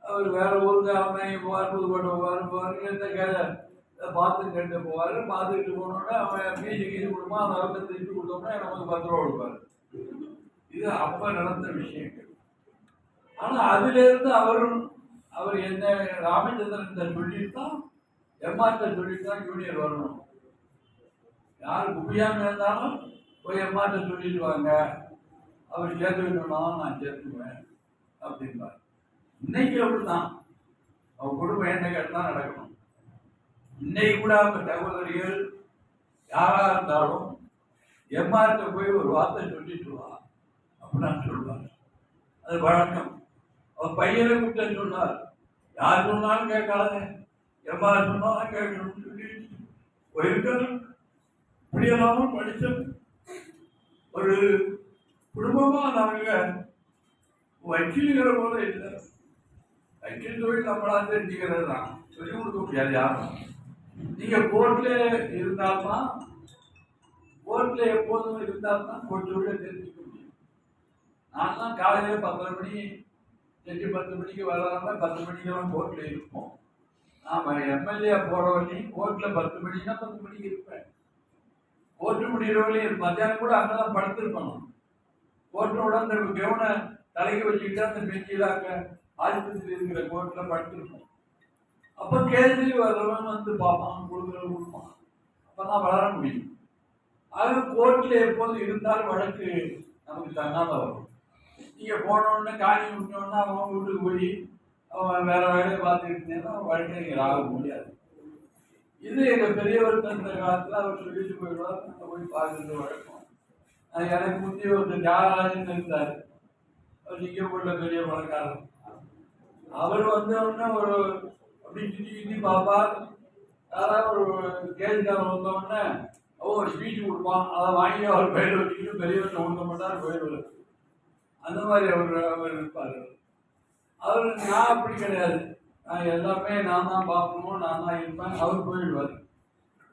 அவர் வேற ஊருக்கு அவனை போவார், புதுக்கோட்டை போவார், எந்த பார்த்து கேட்டு போவார். பார்த்துக்கிட்டு போனோன்னா அவன் மீதி கீது கொடுப்பா, அந்த அவர்கிட்ட திருப்பி கொடுத்தோம்னா நமக்கு 10 ரூபா கொடுப்பாரு. இது அப்ப நடந்த விஷயங்கள். ஆனா அதுல இருந்து அவர் என்ன ராமச்சந்திரன் சொல்லித்தான், எம்ஆர்ட்ட சொல்லித்தான் யூனியர் வரணும். யார் குப்பியாம இருந்தாலும் போய் எம்ஆர்ட்ட சொல்லிட்டு வாங்க, அவர் சேர்த்து வைக்கணும், நான் சேர்த்துக்குவேன் அப்படின்பார். இன்னைக்கு அப்படிதான் அவன் குடும்பம் என்ன கேட்டுதான் நடக்கணும். இன்னைக்கு கூட அவங்க சகோதரிகள் யாரா இருந்தாலும் எம்ஆர்ட்ட போய் ஒரு வார்த்தை சொல்லிட்டு வா அப்படின்னு சொல்லுவார். அது வழக்கம். அவர் பையனை கூப்பிட்டு சொன்னார், யார் சொன்னாலும் கேட்காத, எம்ஆர் சொன்னாலும் கேட்கணும்னு சொல்லி போயிருக்காரு. இப்படியெல்லாமும் படித்த ஒரு குடும்பமா நாங்க வக்கீல்கிற போல இல்லை. வக்கீல் தொழில் நம்மளா தெரிஞ்சுக்கிறது தான், சொல்லிக் கொடுக்க முடியாது யாரும். நீங்க கோர்ட்ல இருந்தால்தான், கோர்ட்ல எப்போதும் இருந்தால்தான் கோர்ட் தொழிலை தெரிஞ்சுக்க முடியும். நான்லாம் காலையில 10:30 மணி, 10 மணிக்கு வராம 10 மணிக்கெல்லாம் கோர்ட்ல இருப்போம். நாம எம்எல்ஏ போற வரையும் கோர்ட்ல 10 மணினா 10 மணிக்கு இருப்பேன். கோர்ட்டு முடிகிற வரையும் மத்தியானம் கூட அங்கதான் படுத்திருப்பேன். கோர்ட்டோட அந்த கவனை தலைக்கு வச்சுக்கிட்டு அந்த பெஞ்சில் அங்க ஆஸ்பத்திரி இருக்கிற கோர்ட்ல படுத்திருப்போம். அப்ப கேள்வி வர்றவன் வந்து பார்ப்பான், கொடுப்பான். அப்பதான் வளர முடியும். ஆக கோர்ட்ல எப்போது இருந்தாலும் வழக்கு நமக்கு தன்னால வரும். நீங்க போனோடனே காணி விட்டோன்னா அவன் வீட்டுக்கு போய் அவன் வேற வேலையை பார்த்துக்கிட்டு இருந்தேன்னா வழக்கை நீங்கள் ஆக முடியாது. இது எங்க பெரியவர் தந்த காலத்துல அவர் சொல்லிட்டு போயிடுவார், நாங்கள் போய் பார்க்கறது வழக்கம். அது எனக்கு முந்தைய ஒரு தியாகராஜன் இருந்தார், அவர் சிங்கப்பூர்ல பெரிய பணக்காரர். அவர் வந்தோடனே ஒரு அப்படி சுற்றி சுற்றி பார்ப்பார். யாராவது ஒரு கேள்விக்காரன் வந்தோடனே அவன் ஒரு ஸ்பீச் கொடுப்பான், அதை வாங்கி அவர் பயிர் வச்சுக்கிட்டு பெரியவர்கிட்ட கொடுக்க மாட்டார், போயிடுவார். அந்த மாதிரி அவர் இருப்பார். அவர் நான் அப்படி கிடையாது, நான் எல்லாமே நான் தான் பார்க்கணும், நான் தான் இருப்பேன், அவர் போயிடுவார்.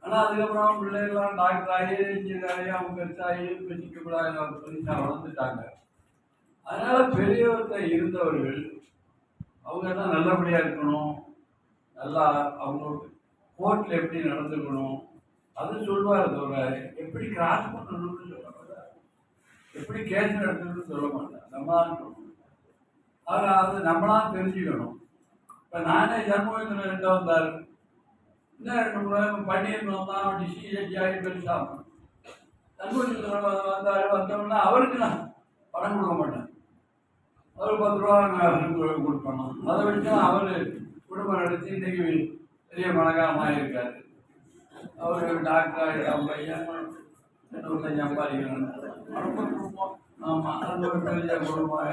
ஆனால் அதுக்கப்புறம் பிள்ளைகள்லாம் டாக்டர் ஆகி இன்ஜினியர் ஆகி அவங்க பெருசாகி பெருசாக வளர்ந்துட்டாங்க. அதனால பெரியவர்கிட்ட இருந்தவர்கள் அவங்க தான் நல்லபடியாக இருக்கணும், நல்லா அவங்களுக்கு கோர்ட்டில் எப்படி நடந்துக்கணும் அது சொல்லுவார். தவிர எப்படி கிராஸ் பண்ணணும்னு சொல்ல மாட்டார், எப்படி கேஸ் நடத்தணும்னு சொல்ல மாட்டார். நம்மளாம் அது நம்மளாம் தெரிஞ்சுக்கணும். இப்போ நானே ஜன்மவேந்திர ரெண்டு வந்தார், இன்னும் 2 முறை பண்ணியிருந்தோம் தான் அப்படி சிஎஸ்டிஆகி பெருசாகும். ஜன்மவேந்திர வந்தார், வந்தோம்னா அவருக்கு நான் பணம் கொடுக்க மாட்டேன், அவர் 10 ரூபா கொடுப்போம். அதை வச்சு அவர் குடும்பம் நடத்தி இன்னைக்கு பெரிய பணக்காரமாக இருக்காரு. அவர் டாக்டர் ஆகிட்டான், பையன் சம்பாதிக்கணும். ஆமாம், அது ஒரு பெரிய குடும்பம்.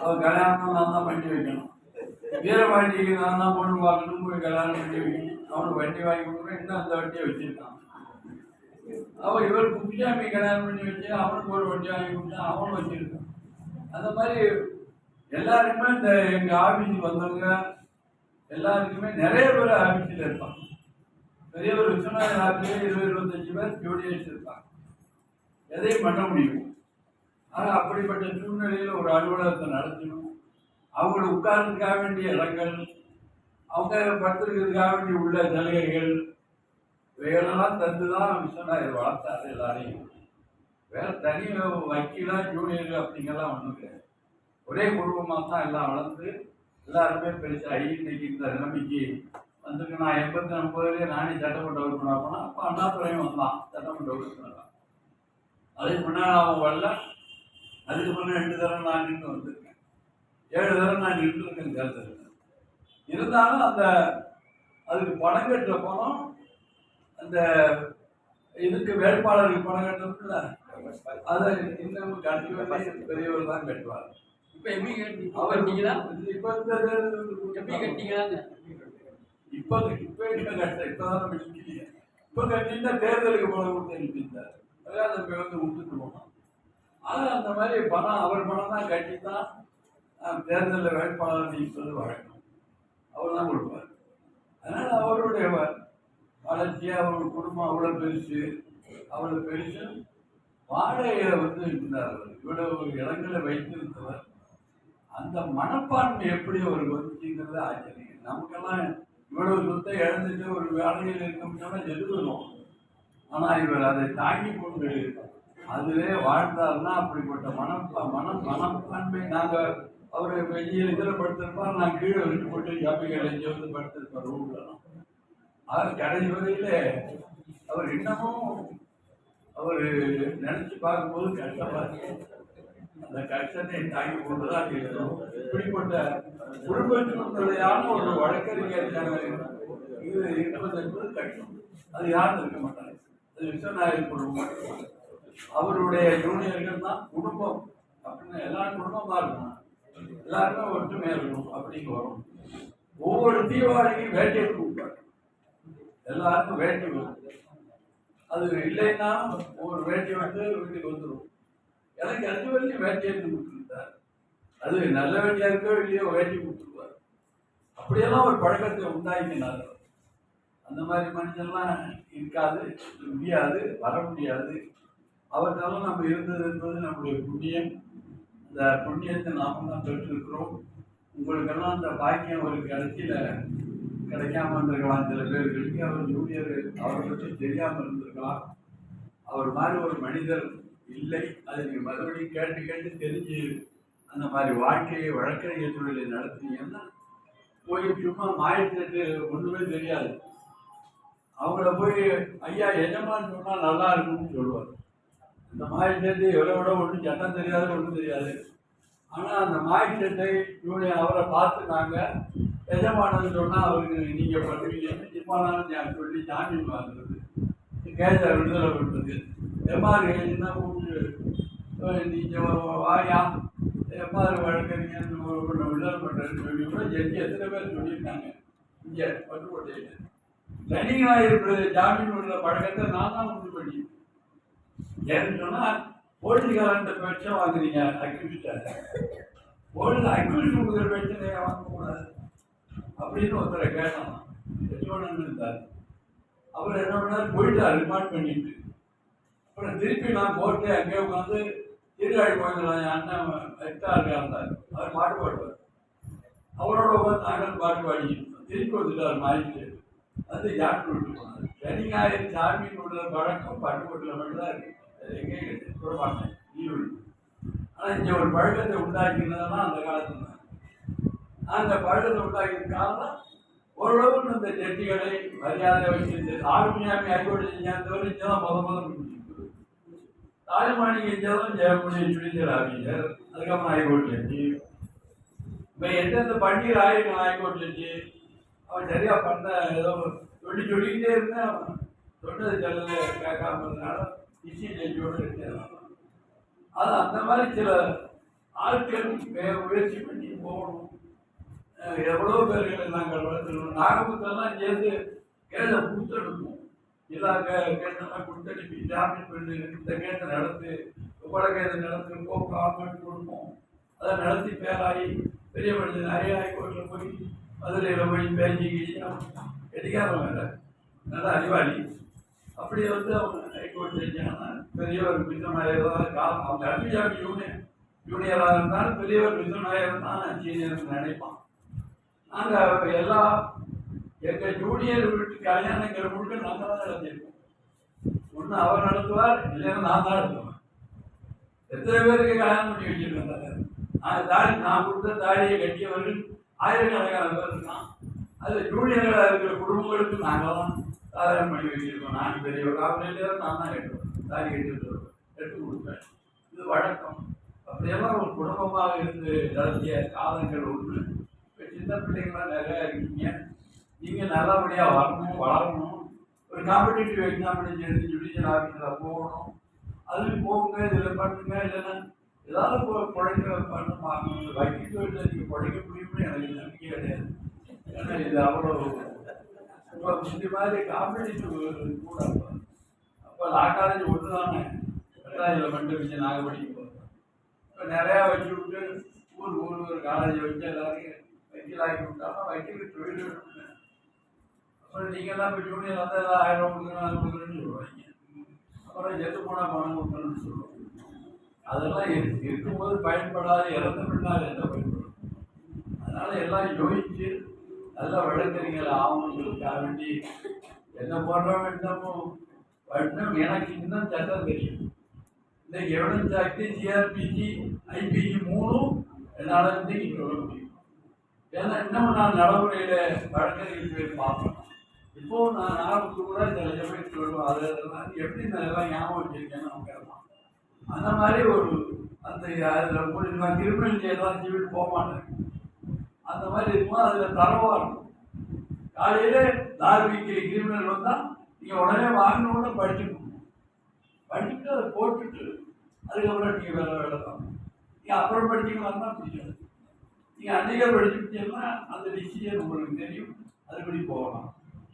அவர் கல்யாணம் நான் தான் பண்ணி வைக்கணும், வீரபாண்டிக்கு நான் தான் பொண்ணு பார்க்கணும், போய் கல்யாணம் பண்ணி வைக்கணும். அவனுக்கு வண்டி வாங்கி கொடுக்குறேன், இன்னும் அந்த வண்டியை வச்சுருக்கான். அவன் இவர் குப்பிசாமி கல்யாணம் பண்ணி வச்சு அவனுக்கு ஒரு வண்டி வாங்கி கொடுத்தா அவனும் வச்சுருக்கான். அந்த மாதிரி எல்லாருக்குமே இந்த எங்கள் ஆஃபீஸுக்கு வந்தவங்க எல்லாருக்குமே நிறைய பேர் ஆஃபீஸில் இருப்பாங்க. பெரிய ஒரு விஸ்வநாதன் ஆஃபீஸில் 20-25 பேர் ஜோடியர்ஸ் இருப்பாங்க, எதையும் பண்ண முடியும். ஆனால் அப்படிப்பட்ட சூழ்நிலையில் ஒரு அலுவலகத்தை நடத்தணும், அவங்களுக்கு உட்கார்றதுக்காக வேண்டிய இடங்கள், அவங்க படுத்துருக்கிறதுக்காக வேண்டிய உள்ள சலுகைகள், இவைகளெல்லாம் தந்து தான் விஸ்வநாதர் வளர்த்தாரு எல்லாரையும். வேற தனி வக்கீலா ஜூனியர் அப்படிங்கெல்லாம் ஒன்றும் கிடையாது. ஒரே குடும்பமாக தான் எல்லாம் வளர்ந்து எல்லாருமே பெருசாகி இன்னைக்கு இந்த நிலைமைக்கு வந்துருக்கு. நான் 89 நானே சட்டமன்ற உறுப்பினர் போனேன். அப்போ அண்ணாதுரையும் வந்தான் சட்டமன்ற உறுப்பினராக. அதுக்கு முன்னாடி அவன் வரல. அதுக்கு முன்னே 2 தடவை நான் நின்று வந்திருக்கேன், 7 தடவை நான் நின்றுருக்கேன் தேர்தல். இருந்தாலும் அந்த அதுக்கு பணம் கட்டுற பணம் அந்த இதுக்கு வேட்பாளருக்கு பணம் கட்டணும்ல, அதை இன்னும் கட்சி பெரியவர் தான் கட்டுவார். இப்போ எப்படி கட்டிங்களா? இப்போ இந்த எப்படி கட்டிங்களாங்க? இப்போ இப்போதான் நம்ம நிற்கிறீங்க. இப்போ கட்டினா தேர்தலுக்கு பணம் கொடுத்து எழுப்பிட்டார், அதான் அந்த வந்து விட்டுட்டு போனோம். ஆனால் அந்த மாதிரி பணம் அவர் பணம் தான் கட்டி தான் தேர்தலில் வேட்பாளர் நீங்கள் சொல்லி வழங்கணும், அவர் தான் கொடுப்பார். அதனால் அவருடைய வளர்ச்சியாக அவர் குடும்பம் அவ்வளோ பெருசு, அவ்வளோ பெருசு. வாடகையை வந்து இருந்தார், இவ்வளவு இடங்களை வைத்திருந்தவர். அந்த மனப்பான்மை எப்படி அவருக்கு வந்துச்சுங்கிறது ஆச்சரியம். நமக்கெல்லாம் இவ்வளவு சொத்தை இழந்துட்டு ஒரு வேலையில் இருக்கோம்னா எதிர்க்கணும். ஆனால் இவர் அதை தாங்கி கொண்டு அதிலே வாழ்ந்தார்னா அப்படிப்பட்ட மனப்பான்மை. நாங்கள் அவர் வெயில் இதில் படுத்திருப்பார், நான் கீழே விட்டு போட்டு ஜாப்பிகள் எங்கே வந்து படுத்திருப்பார் ரூம்லாம். அது கடைசி வரையில் அவர் இன்னமும் அவர் நினச்சி பார்க்கும்போது கஷ்டமாக இருக்கு. அந்த கஷ்டத்தை தாங்கி கொண்டுதான் இருக்கணும். இப்படிப்பட்ட குடும்ப சூழ்நிலையான ஒரு வழக்கறிஞருக்கான இது இருப்பது என்பது கஷ்டம். அது யாரும் இருக்க மாட்டாங்க. அது விஸ்வநாயகர் குடும்பம், அவருடைய ஜூனியர்கள் தான் குடும்பம் அப்படின்னு. எல்லாரும் குடும்பமாக இருக்கணும், எல்லாருமே ஒற்றுமையாக இருக்கணும் அப்படின்னு வரும். ஒவ்வொரு தீபாவளிக்கும் வேட்டையை கொடுப்பார், எல்லாருக்கும் வேட்டி வரும். அது இல்லைன்னா ஒரு வேட்டி வந்து வீட்டுக்கு வந்துடும். எனக்கு 5 வரைக்கும் வேட்டி எடுத்து கொடுத்துருந்தார். அது நல்ல வேட்டியா இருக்கோ இல்லையோ வேட்டி கொடுத்துருவார். அப்படியெல்லாம் ஒரு பழக்கத்தை உண்டாக்கினார். அந்த மாதிரி மனுஷன்லாம் இருக்காது, முடியாது, வர முடியாது. அவற்றாலும் நம்ம இருந்தது என்பது நம்முடைய புண்ணியம். அந்த புண்ணியத்தை நாம தான் பெற்றிருக்கிறோம். உங்களுக்கெல்லாம் அந்த பாக்கியம் ஒரு கடைசியில் கிடைக்காம இருந்திருக்கலாம். சில பேர்களுக்கு அவர் ஜூனியர், அவரை பற்றி தெரியாமல் இருந்திருக்கலாம். அவர் மாதிரி ஒரு மனிதர் இல்லை. அதை நீங்கள் மறுபடியும் கேட்டு கேட்டு தெரிஞ்சு அந்த மாதிரி வாழ்க்கையை வழக்கறிஞர் தொழிலை நடத்துனீங்கன்னா போய் சும்மா மாயத்திட்டு ஒன்றுமே தெரியாது. அவங்கள போய் ஐயா எஜமான்னு சொன்னால் நல்லா இருக்கும்னு சொல்லுவார். அந்த மாயத்திட்டு எவ்வளோ ஒன்றும் சட்டம் தெரியாது, ஒன்றும் தெரியாது. ஆனால் அந்த மாயத்திட்டை ஜூனியர் அவரை பார்த்து நாங்கள் எஜமானன்னு சொன்னால் அவருக்கு நீங்கள் பண்ணுவீங்க, எஜமானான்னு நான் சொல்லி ஜாமீன் வாங்குறது, கேஸை விடுதலை பண்ணுறது, எம்ஆர் ஏஜ்னா நீங்கள் வாயா எம்ஆர் வழக்கறிஞர் விடுதலை பண்ணுறதுன்னு சொல்லி கூட ஜட்ஜி எத்தனை பேர் சொல்லியிருக்காங்க இங்கே பட்டுக்கோட்டையில். தனியாக ஜாமீன் உள்ள பழக்கத்தை நான் தான் உண்டு பண்ணி ஏன்னு சொன்னால் போலீஸ்காரன்ட்ட பெட்சம் வாங்குறீங்க அக்யூஸ்டாக போலீஸ் அக்யூஸ்ட் கொடுக்குற பெட்சனை வாங்கக்கூடாது அப்படின்னு ஒருத்தரை கேட்டோம். எச்சோன்னு இருந்தார். அப்புறம் என்ன பண்ணார், போயிட்டார் ரிமாண்ட் பண்ணிட்டு. அப்புறம் திருப்பி நான் கோர்ட்டு அங்கேயே உட்காந்து சீர்காழி கோயில் என் அண்ணன் எட்டாக இருந்தார். அவர் பாட்டு பாடுவார். அவரோட உட்காந்து நாங்கள் பாட்டு பாடிக்கிட்டு திருப்பி வந்துட்டார் மாறிட்டு வந்து ஜாமீன் விட்டு போனார். சனிஞாயிறு ஜாமீன் உள்ள பழக்கம் பட்டுக்கோட்டில் மட்டும்தான் இருக்கு. எங்கேயும் சொல்ல மாட்டேன் லீவு. ஆனால் இங்கே ஒரு பழக்கத்தை உண்டாக்கினதுனா அந்த காலத்துல அந்த பழக்கத்தை உண்டாக்கின காலம் ஓரளவுக்கு இந்த ஜட்ஜிகளை மரியாதை வச்சிருந்து ஆர்மியாமி ஹைகோர்ட் செஞ்சாந்தவர் இங்கே தான் முதல்ல தாய்மானி செஞ்சாலும் ஜெயமணி ஜுடிஷியல் ஆஃபீஸர், அதுக்கப்புறம் ஹைகோர்ட் ஜட்ஜி. இப்போ எந்தெந்த பன்னீர் ஆயிருக்கான் ஹைகோர்ட் ஜட்ஜி, அவன் சரியா பண்ண ஏதோ சொல்லிக்கிட்டே இருந்தேன். அவன் சொன்னது செல்லல கேட்காம இருந்தனால இசி ஜட்ஜியோடு இருக்கேன். அது அந்த மாதிரி சில ஆட்கள் முயற்சி பண்ணி போகணும். எவ்வளோ பேர்களை நாங்கள் வளர்த்துருவோம். நாகபுத்தெல்லாம் சேர்ந்து கேஸை கொடுத்தெடுப்போம். எல்லா கேஸெல்லாம் கொடுத்தனுப்பி ஜாமீன் பண்ணி இந்த கேஸை நடத்து, கொலை கேஸை நடத்து, கவர்மெண்ட் கொடுப்போம். அதை நடத்தி பேராகி பெரிய மனிதன் நிறைய ஹைகோர்ட்டில் போய் மதுரையில் போய் பேசிக்கிட்டு கிடைக்காதவங்க வேலை நல்லா அறிவாளி. அப்படி வந்து அவங்க ஹைகோர்ட் செஞ்சாங்கன்னா பெரியவர் விஸ்வநாயகர் காலம் அவங்க அபிஜாமி ஜூனியராக இருந்தாலும் பெரியவர் விஸ்வநாயகர் தான் சீனியர்னு நினைப்பான். நாங்கள் எல்லா எங்கள் ஜூனியர் வீட்டு கல்யாணங்கிற முழுக்க நாங்கள் தான் நடத்திருக்கோம். ஒன்று அவர் நடத்துவார், இல்லைன்னா நான் தான் நடத்துவேன். எத்தனை பேருக்கு கல்யாணம் பண்ணி வச்சிருக்கேன். நான் கொடுத்த தாலியை கட்டியவர்கள் ஆயிரக்கணக்கான பேர் இருக்கான். அது ஜூனியர்களாக இருக்கிற குடும்பங்களுக்கு நாங்கள் தான் சாதாரணம் பண்ணி வச்சிருக்கோம். நான் பெரியவர் காவலில் நான் தான் கட்டுவேன், தாலி கட்டிட்டு எடுத்து கொடுப்பேன். இது வழக்கம். அப்படியெல்லாம் ஒரு குடும்பமாக இருந்து நடத்திய காலங்கள் ஒன்று. இப்போ சின்ன பிள்ளைங்களாம் நிறையா இருக்கீங்க. நீங்கள் நல்லபடியாக வரணும், வளரணும். ஒரு காம்படிட்டிவ் எக்ஸாமினேஷன் எடுத்து ஜுடிஷியல் ஆஃபீஸில் போகணும். அதுக்கு போங்க, இதில் பண்ணுங்க, இல்லைன்னா ஏதாவது குழைக்க பண்ண பார்க்கணும். வக்கீல் தொழிலில் நீங்கள் குழைக்க முடியும்னு எனக்கு நம்பிக்கை கிடையாது. ஏன்னா இது அவ்வளோ இப்போ இந்த மாதிரி காம்படிட்டிவ் கூட. அப்போ லா காலேஜ் ஒன்று தானே இதில் மட்டும் வச்சு நாங்கள் படிக்க போகிறோம். இப்போ நிறையா வச்சு விட்டு ஊர் ஒரு காலேஜை வச்சு எல்லாரையும் வக்கீல் ஆக்கி விட்டாலும் வக்கீல் தொழில் எடுத்துங்க. அப்புறம் நீங்கள்லாம் இப்போ ஜூனியர் வந்து எல்லாம் 1000 கொடுக்கணும், அது கொடுக்குறேன்னு சொல்லுவாங்க. அப்புறம் எது போனால் பணம் கொடுக்கணும்னு சொல்லுவாங்க. அதெல்லாம் இருக்கும்போது பயன்படாது, இறந்த பின்னால் என்ன பயன்படும்? அதனால் எல்லாம் யோசித்து நல்ல வழக்கறிஞர் ஆகணுங்கிறதுக்காக வேண்டி என்ன போடுறவங்க இன்னமும் எனக்கு இன்னும் சட்டம் தெரியும். இந்த எவிடன்ஸ் ஆக்ட், சிஆர்பிசி, ஐபிசி 3ம் என்னால் இன்னைக்கு சொல்ல முடியும். ஏன்னா இன்னமும் நான் நடைமுறையில் வழக்கறிஞர் பேர் பார்ப்பேன். இப்போது நான் நாளுக்கு கூட சில சமயம் சொல்லுவேன். அதெல்லாம் எப்படி நான் எல்லாம் ஞாபகம் வச்சிருக்கேன்னு அவங்க கேட்பான். அந்த மாதிரி ஒரு அந்த அதில் போய் நான் கிரிமினல் எல்லாம் சிவில் போக மாட்டேன். அந்த மாதிரி இருக்கும்போது அதில் தரவாக இருக்கும். காலையில் லார்விக்கு கிரிமினல் வந்தால் நீங்கள் உடனே வாங்கினோடனே படிச்சுக்கணும். படிச்சுட்டு அதை போட்டுட்டு அதுக்கப்புறம் நீங்கள் வேலை தான். நீங்கள் அப்புறம் படிச்சிங்களான்னா பிடிக்காது. நீங்கள் அன்றைக்கே படிச்சுட்டீங்கன்னா அந்த டிசிஷன் உங்களுக்கு தெரியும், அதுபடி போகலாம்.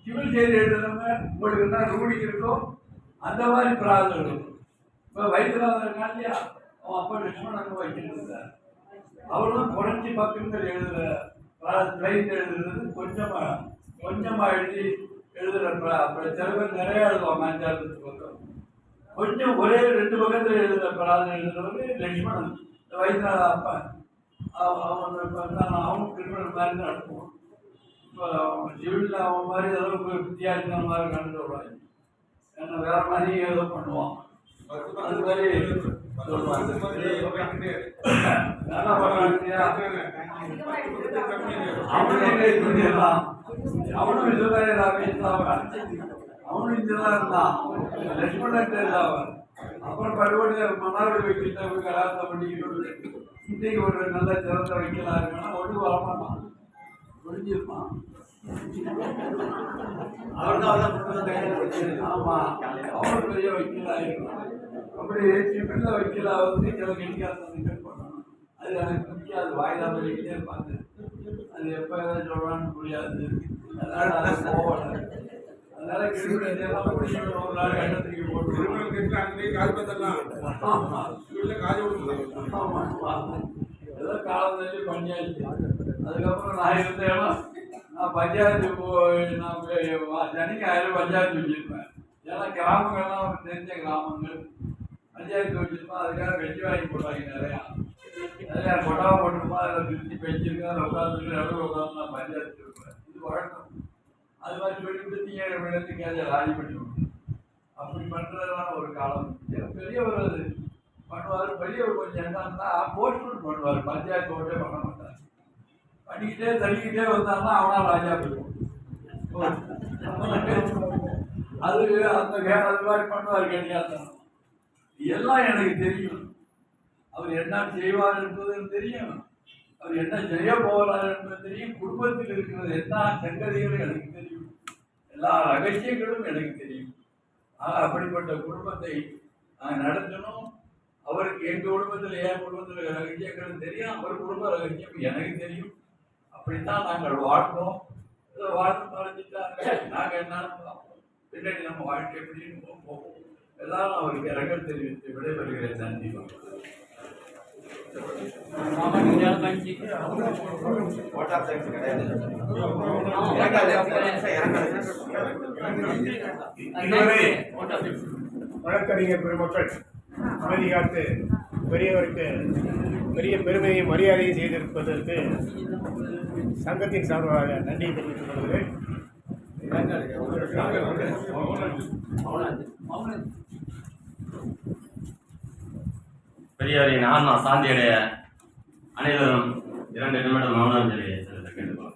சிவில் செய்தி எழுதுறவங்க உங்களுக்கு என்ன ரூலிங் இருக்கோ அந்த மாதிரி ப்ராசஸ் இருக்கும். இப்போ வயிற்றுலாத இருக்கா இல்லையா, அவன் அப்பா லட்சுமணன் அங்கே வச்சுட்டு இருந்தார். அவரும் குறைஞ்சி பக்கங்கள் எழுதுகிற ட்ரைன் எழுதுறது கொஞ்சமாக எழுதுகிற அப்புறம் சில பேர் நிறையா எழுதுவாங்க. 5-6 பக்கம் கொஞ்சம் ஒரே 2 பக்கத்தில் எழுதுகிற பிரார்த்தனை எழுதுறவர் லட்சுமணன். இந்த வயிற்றுலாத அப்பா அவனும் கிரிமினல் மாதிரி தான் அனுப்புவான். இப்போ சிவில் அவன் மாதிரி அளவுக்கு வித்தியாசம் மாதிரி கண்டு விடுவாங்க. ஏன்னா வேற மாதிரி ஏதோ பண்ணுவான். அது மாதிரி அவனும் இங்கதான் இருந்தான். லட்சுமணன் இருந்தான். அப்புறம் படுகொண்டு மன்னார்குடி வைக்கிட்ட கலாச்சாரம் பண்ணிக்கிட்டு இன்னைக்கு ஒரு நல்ல சிறந்த வைக்கலாம் இருக்குன்னா ஒன்று வரமாட்டான், ஒழிஞ்சிருப்பான். ஆமா, அவனும் பெரிய வைக்கலா இருக்கும். அப்படி சிப்பிள்ள வைக்கலா வந்து சில கெடிக்காசம் பண்ணணும். அது எனக்கு பிடிக்காது. வாய்தா பண்ணிக்கிட்டே இருப்பாங்க. அது எப்போ எதாவது சொல்றான்னு புரியாது. அதனால அது போகல. அதனால கிரிவலம் எல்லாம் முடிஞ்சு ஒரு நாள் கண்ணத்துக்கு போட்டு ஆமா. ஆமா. ஏதோ காலம் தள்ளி பண்ணியாச்சு. அதுக்கப்புறம் நான் இருந்தேன்னா நான் பஞ்சாயத்து நான் சனிக்காயிரம் பஞ்சாயத்து வச்சிருப்பேன். ஏன்னா கிராமங்கள்லாம் தெரிஞ்ச கிராமங்கள் பஞ்சாயத்து வச்சிருப்பேன். அதுக்காக வெட்டி வாங்கி போட்டாங்க நிறையா. நிறையா கொட்டாவை போட்டிருப்போம். அதில் பிரித்து பெஞ்சிருக்கேன். அதில் உட்காந்துருக்கு நடுவில் உட்காந்து நான் பஞ்சாயத்து இருப்பேன். இது வழக்கம். அது மாதிரி சொல்லிவிட்டு நீங்கள் விழுந்துக்கு அதை ராஜி பண்ணி விட்டு அப்படி பண்ணுறதுலாம் ஒரு காலம். பெரியவர் அது பண்ணுவார். பெரியவர் கொஞ்சம் என்னன்னா போஸ்ட்மெண்ட் பண்ணுவார். பஞ்சாயத்து ஓட்டே பண்ண மாட்டார். பண்ணிக்கிட்டே தள்ளிக்கிட்டே வந்தாருன்னா அவனா ராஜா போயிடுவோம். அது அந்த அது மாதிரி பண்ணுவார். கடிகாரம் எல்லாம் எனக்கு தெரியும். அவர் என்ன செய்வார் என்பதும் தெரியும். அவர் என்ன செய்ய போகிறார் என்பது தெரியும். குடும்பத்தில் இருக்கிறது என்ன சங்கதிகளும் எனக்கு தெரியும். எல்லா ரகசியங்களும் எனக்கு தெரியும். அப்படிப்பட்ட குடும்பத்தை நான் நடத்தணும். அவருக்கு எங்கள் குடும்பத்தில் என் குடும்பத்தில் ரகசியங்களும் தெரியும். அவர் குடும்ப ரகசியம் எனக்கு தெரியும். அப்படித்தான் நாங்கள் வாழ்ந்தோம். இதை வாழ்ந்து மறைஞ்சிட்டாங்க. நாங்கள் என்னன்னு பார்ப்போம். பின்னாடி நம்ம வாழ்க்கை எப்படின்னு போவோம். எல்லாரும் அவருக்கு இரங்கல் தெரிவித்து விடைபெறுகிறேன். நன்றி. வழக்கறிஞர் பெருமக்கள் அமைதி காத்து பெரியவருக்கு பெரிய பெருமையை மரியாதையை செய்திருப்பதற்கு சங்கத்தின் சார்பாக நன்றி தெரிவித்துக் கொள்கிறேன். பெரியாரின் ஆன்மா சாந்தியடைய அனைவரும் 2 நிமிடம் மௌனாஞ்சலியை செலுத்த கேட்டுக்கொள்கிறோம்.